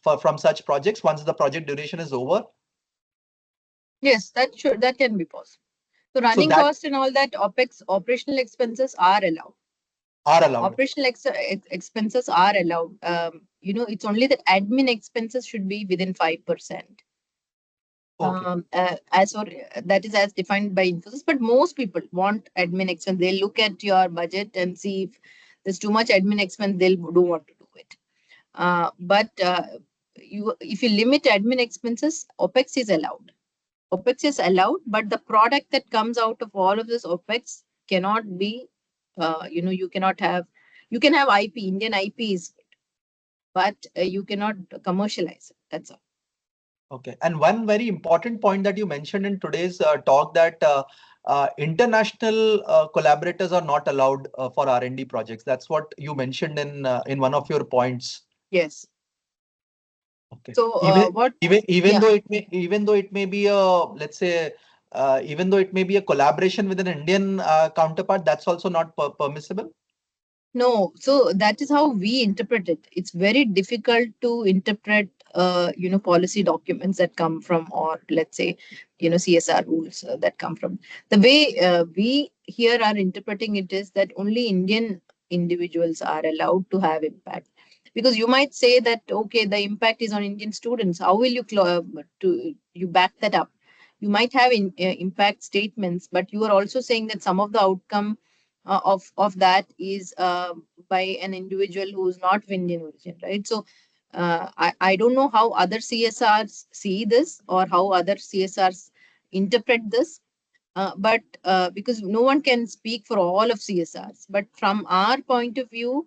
from such projects once the project duration is over? Yes, that can be possible. So running costs and all that, OPEX, operational expenses are allowed. Operational expenses are allowed. It's only that admin expenses should be within 5%. As for that is as defined by Infosys, but most people want admin expense. They look at your budget and see if there's too much admin expense, they'll do want to do it. But if you limit admin expenses, OPEX is allowed. OPEX is allowed, but the product that comes out of all of this OPEX cannot be, you cannot have, you can have IP, Indian IP is good, but you cannot commercialize it. That's all. Okay. And one very important point that you mentioned in today's talk, that international collaborators are not allowed for R&D projects. That's what you mentioned in one of your points. Yes. Okay. So even though it may be a, let's say, even though it may be a collaboration with an Indian counterpart, that's also not permissible. No, so that is how we interpret it. It's very difficult to interpret, policy documents that come from, or let's say, CSR rules that come from. The way we here are interpreting it is that only Indian individuals are allowed to have impact. Because you might say that, okay, the impact is on Indian students. How will you back that up? You might have impact statements, but you are also saying that some of the outcome of that is by an individual who is not of Indian origin, right? So I don't know how other CSRs see this or how other CSRs interpret this, but because no one can speak for all of CSRs, but from our point of view,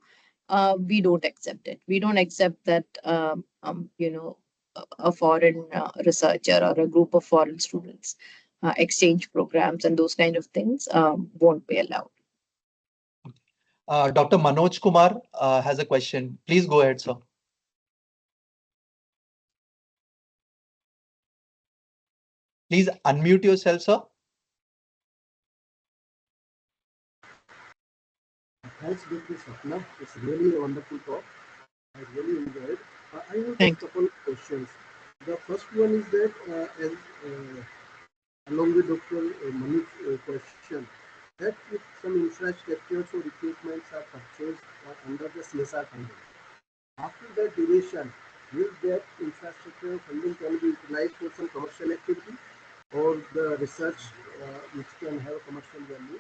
we don't accept it. We don't accept that, a foreign researcher or a group of foreign students, exchange programs and those kind of things won't be allowed. Dr. Manoj Kumar has a question. Please go ahead, sir. Please unmute yourself, sir. Thanks, Dr. Sapna. It's really a wonderful talk. I really enjoyed. I have a couple of questions. The first one is that, along with Dr. Manoj's question, that if some infrastructure or equipments are purchased under the CSR funding, after that duration, will that infrastructure funding can be utilized for some commercial activity or the research which can have commercial value?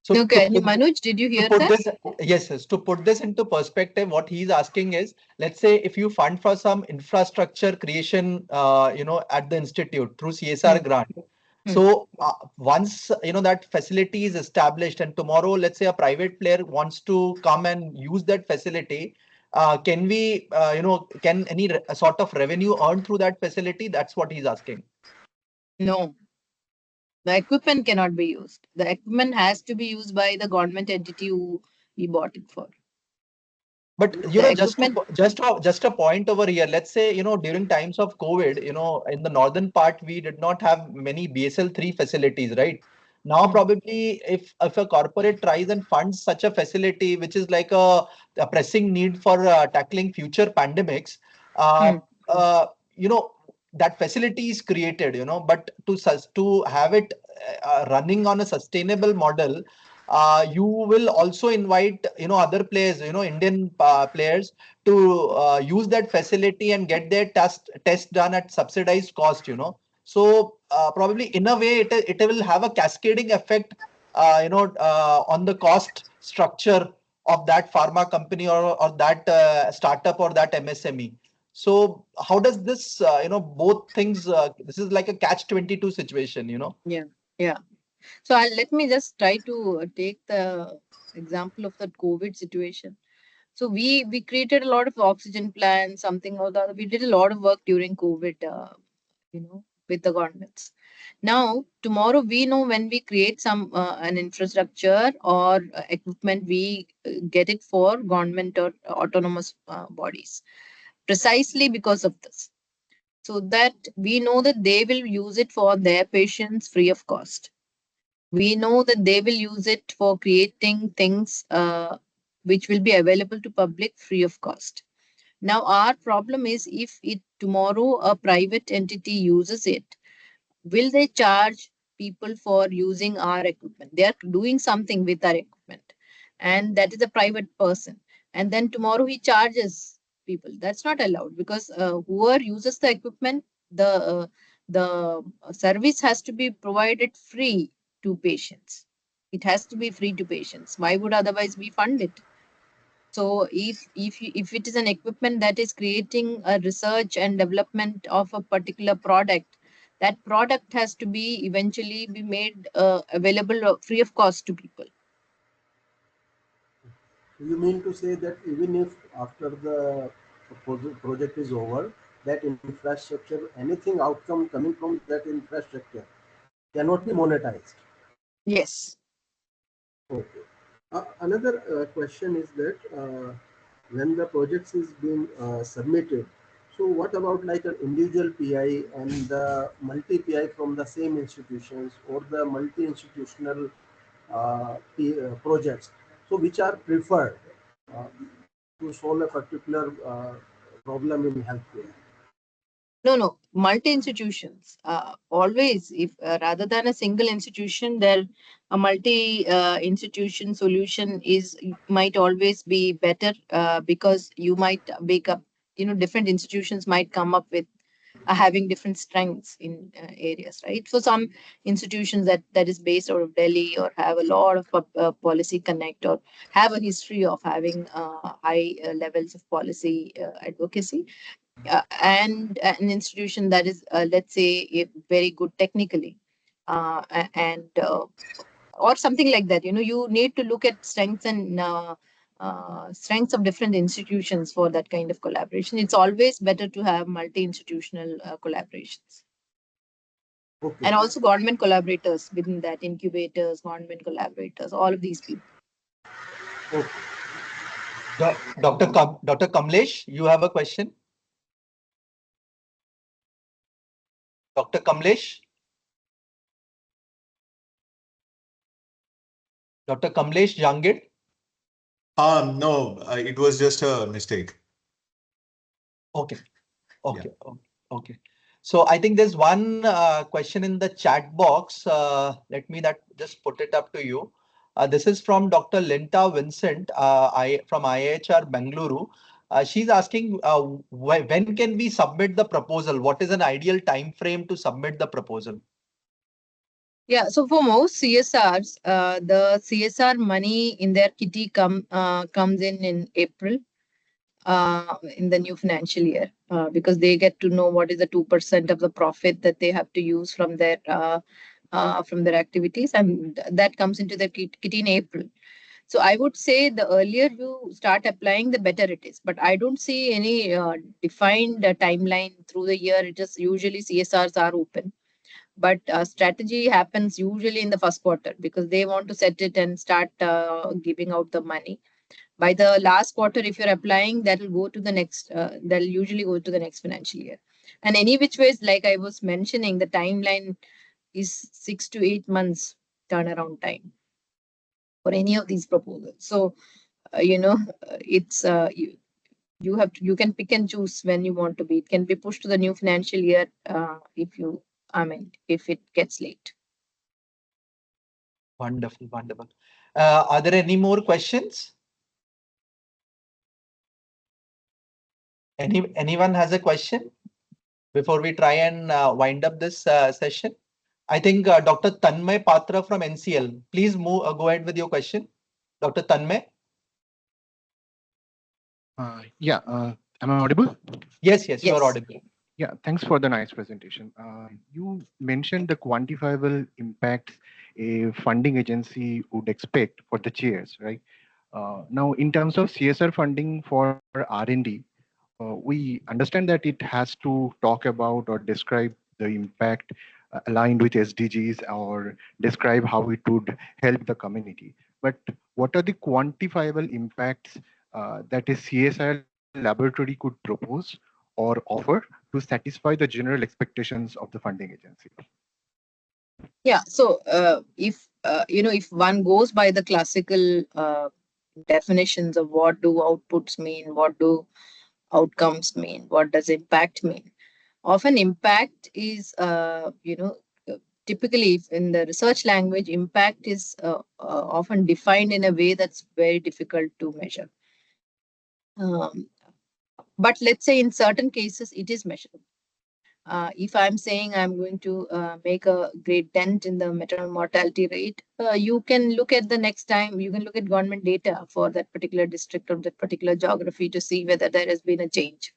So okay, Manoj, did you hear that? Yes. To put this into perspective, what he's asking is, let's say if you fund for some infrastructure creation, at the institute through CSR grant. So once that facility is established, and tomorrow, let's say a private player wants to come and use that facility, can we, can any sort of revenue earned through that facility? That's what he's asking. No, the equipment cannot be used. The equipment has to be used by the government entity who we bought it for. But The equipment. just a point over here. Let's say, during times of COVID, in the northern part we did not have many BSL-3 facilities, right? Now probably if a corporate tries and funds such a facility, which is like a pressing need for tackling future pandemics, uh, uh, you know that facility is created, but to have it running on a sustainable model, you will also invite other players, Indian players, to use that facility and get their test done at subsidized cost. So probably in a way it will have a cascading effect on the cost structure of that pharma company, or that startup or that MSME. So how does this both things, this is like a catch-22 situation. Yeah. So let me just try to take the example of that COVID situation. So we created a lot of oxygen plants, something or the other. We did a lot of work during COVID, with the governments. Now, tomorrow we know when we create some an infrastructure or equipment, we get it for government or autonomous bodies, precisely because of this. So that we know that they will use it for their patients free of cost. We know that they will use it for creating things which will be available to public free of cost. Now, our problem is if it tomorrow a private entity uses it, will they charge people for using our equipment? They are doing something with our equipment, and that is a private person. And then tomorrow he charges people. That's not allowed, because whoever uses the equipment, the service has to be provided free to patients. It has to be free to patients. Why would otherwise we fund it? So if it is an equipment that is creating a research and development of a particular product, that product has to be eventually be made available free of cost to people. You mean to say that even if after the project is over, that infrastructure, anything outcome coming from that infrastructure cannot be monetized? Yes. Okay. Another question is that when the projects is being submitted, so what about like an individual PI and the multi PI from the same institutions, or the multi-institutional projects? So which are preferred to solve a particular problem in healthcare? No. Multi-institutions. Always, if rather than a single institution, there a multi-institution solution is might always be better, because you might wake up. Different institutions might come up with having different strengths in areas, right? So some institutions that is based out of Delhi, or have a lot of policy connect, or have a history of having high levels of policy advocacy, and an institution that is, let's say, very good technically, and or something like that. You need to look at strengths and strengths of different institutions for that kind of collaboration. It's always better to have multi-institutional collaborations. Okay. And also government collaborators within that, incubators, government collaborators, all of these people. Okay. Dr. Kamlesh, you have a question? Dr. Kamlesh? Dr. Kamlesh Jangid? No, it was just a mistake. Okay. Okay. So I think there's one question in the chat box. Let me just put it up to you. This is from Dr. Linta Vincent, from IHR Bengaluru. She's asking, when can we submit the proposal? What is an ideal time frame to submit the proposal? Yeah, so for most CSRs, the CSR money in their kitty comes in April, in the new financial year, because they get to know what is the 2% of the profit that they have to use from their activities, and that comes into their kitty in April. So I would say the earlier you start applying, the better it is. But I don't see any defined timeline through the year. It is usually CSRs are open, but strategy happens usually in the first quarter because they want to set it and start giving out the money. By the last quarter, if you're applying, that will go to the next. That'll usually go to the next financial year. And any which ways, like I was mentioning, the timeline is 6 to 8 months turnaround time for any of these proposals. So it's you have to, you can pick and choose when you want to be. It can be pushed to the new financial year if you, I mean, if it gets late. Wonderful, wonderful. Are there any more questions? Anyone has a question before we try and wind up this session? I think Dr. Tanmay Patra from NCL. Please move. Go ahead with your question, Dr. Tanmay. Am I audible? Yes, yes, you are Yes. audible. Yeah, thanks for the nice presentation. You mentioned the quantifiable impacts a funding agency would expect for the chairs, right? Now, in terms of CSR funding for R&D, we understand that it has to talk about or describe the impact aligned with SDGs or describe how it would help the community. But what are the quantifiable impacts that a CSR laboratory could propose or offer to satisfy the general expectations of the funding agency? Yeah. So if if one goes by the classical definitions of what do outputs mean, what do outcomes mean, what does impact mean, often impact is typically in the research language, impact is often defined in a way that's very difficult to measure. But let's say in certain cases it is measurable. If I'm saying I'm going to make a great dent in the maternal mortality rate, you can look at the next time, you can look at government data for that particular district or that particular geography to see whether there has been a change.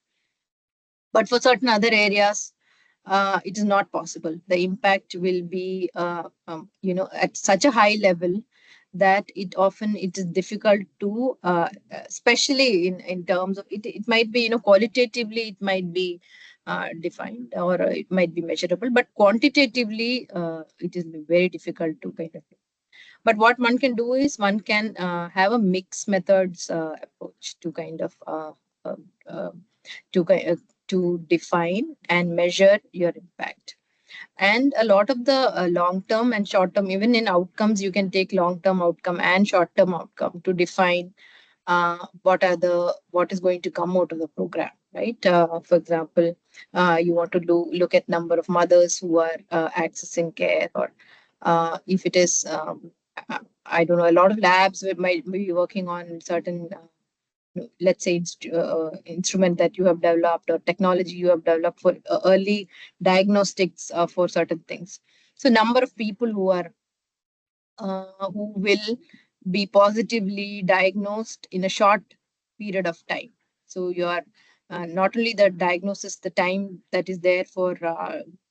But for certain other areas, it is not possible. The impact will be, at such a high level that it is difficult to, especially in terms of it. It might be, qualitatively, it might be defined or it might be measurable, but quantitatively, it is very difficult to kind of. But what one can do is one can have a mixed methods approach to kind of uh, uh, to define and measure your impact. And a lot of the long term and short term, even in outcomes, you can take long term outcome and short term outcome to define what is going to come out of the program, right? For example, you want to look at number of mothers who are accessing care, or if it is I don't know, a lot of labs might be working on certain let's say instrument that you have developed or technology you have developed for early diagnostics for certain things. So number of people who will be positively diagnosed in a short period of time. So you are not only the diagnosis, the time that is there for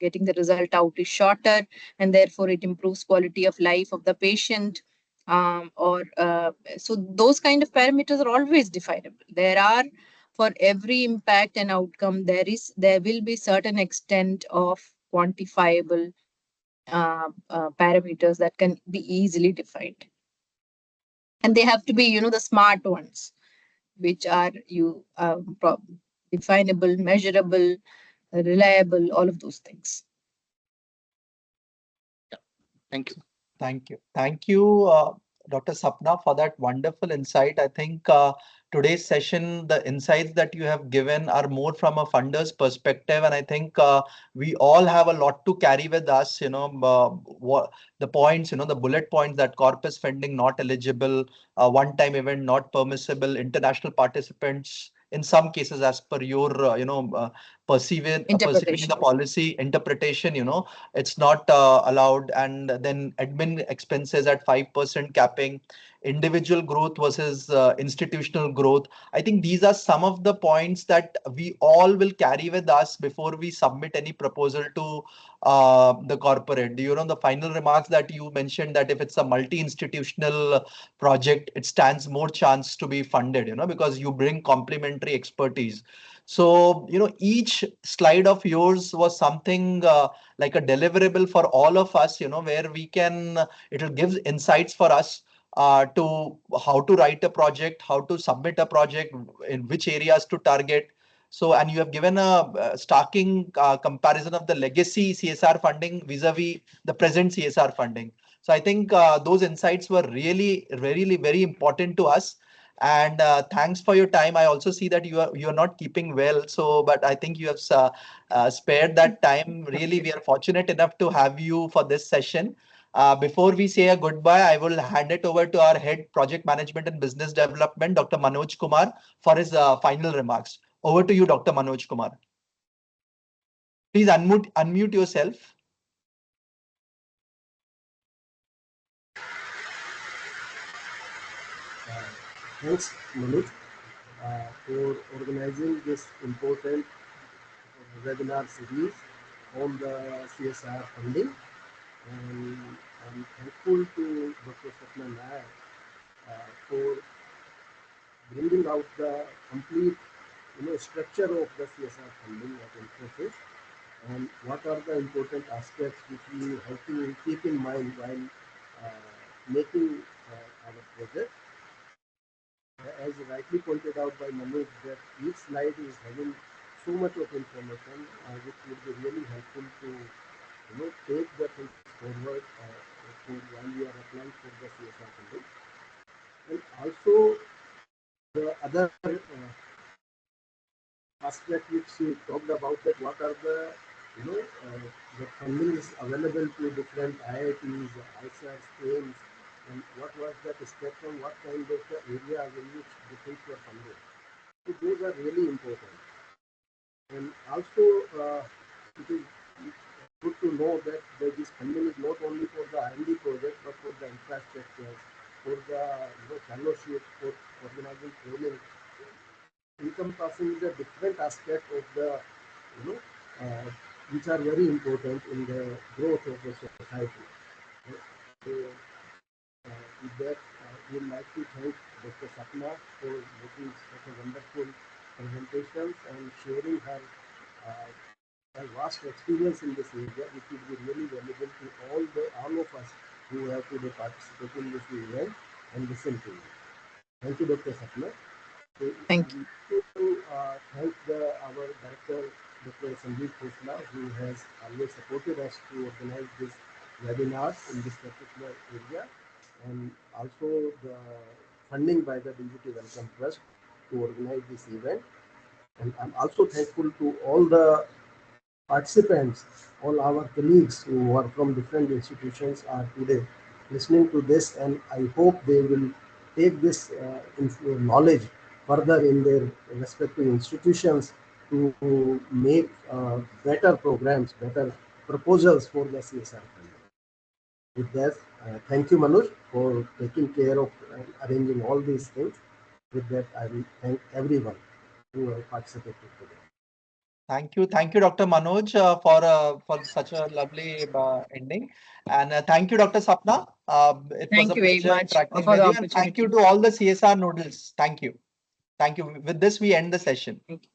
getting the result out is shorter, and therefore it improves quality of life of the patient. So those kind of parameters are always definable. There are, for every impact and outcome, there will be certain extent of quantifiable parameters that can be easily defined, and they have to be the smart ones, which are definable, measurable, reliable, all of those things. Thank you. Thank you. Thank you, Dr. Sapna, for that wonderful insight. I think today's session, the insights that you have given are more from a funder's perspective. And I think we all have a lot to carry with us, what the points, the bullet points that corpus funding not eligible, one-time event not permissible, international participants in some cases as per your perceiving the Interpretation. policy interpretation, it's not allowed. And then admin expenses at 5% capping, individual growth versus institutional growth. I think these are some of the points that we all will carry with us before we submit any proposal to the corporate. The final remarks that you mentioned, that if it's a multi-institutional project, it stands more chance to be funded, because you bring complementary expertise. So, each slide of yours was something like a deliverable for all of us, where we can, it will give insights for us to how to write a project, how to submit a project, in which areas to target. So, and you have given a starking comparison of the legacy CSR funding vis-a-vis the present CSR funding. So I think those insights were really, really very important to us. And thanks for your time. I also see that you are not keeping well. So, but I think you have spared that time. Really, we are fortunate enough to have you for this session. Before we say a goodbye, I will hand it over to our head project management and business development, Dr. Manoj Kumar, for his final remarks. Over to you, Dr. Manoj Kumar. Please unmute yourself. Thanks, Manoj, for organizing this important webinar series on the CSR funding. And I'm thankful to Dr. Sapna Nair for bringing out the complete structure of the CSR funding at Infosys, and what are the important aspects which we have to keep in mind while making our project. As rightly pointed out by Manoj, that each slide is having so much of information which would be really helpful to take the things forward while we are applying for the CSR funding. And also the other aspect which we talked about, that what are the the funding is available to different IITs, ISRs, AIMS, and what was that spectrum, what kind of the areas in which the things were funded. So those are really important. And also it is good to know that this funding is not only for the R&D project, but for the infrastructure, for the fellowship, for organizing training, encompassing the different aspects of the, which are very important in the growth of the society. So, with that, we'd like to thank Dr. Sapna for making such a wonderful presentations and sharing her vast experience in this area, which will be really valuable to all of us who have to participate in this event and listen to it. Thank you, Dr. Sapna. So, Thank you. to thank our director, Dr. Sanjeev Khosla, who has always supported us to organize this webinar in this particular area, and also the funding by the DBT Welcome Trust to organize this event. And I'm also thankful to all the participants, all our colleagues who are from different institutions are today listening to this, and I hope they will take this knowledge further in their respective institutions to make better programs, better proposals for the CSR. With that, thank you, Manoj, for taking care of arranging all these things. With that, I will thank everyone who have participated today. Thank you, Dr. Manoj, for such a lovely ending, and thank you, Dr. Sapna. It was Thank a you very pleasure much interacting for with the you, and thank you opportunity. to all the CSR noodles. Thank you. With this, we end the session. Thank you.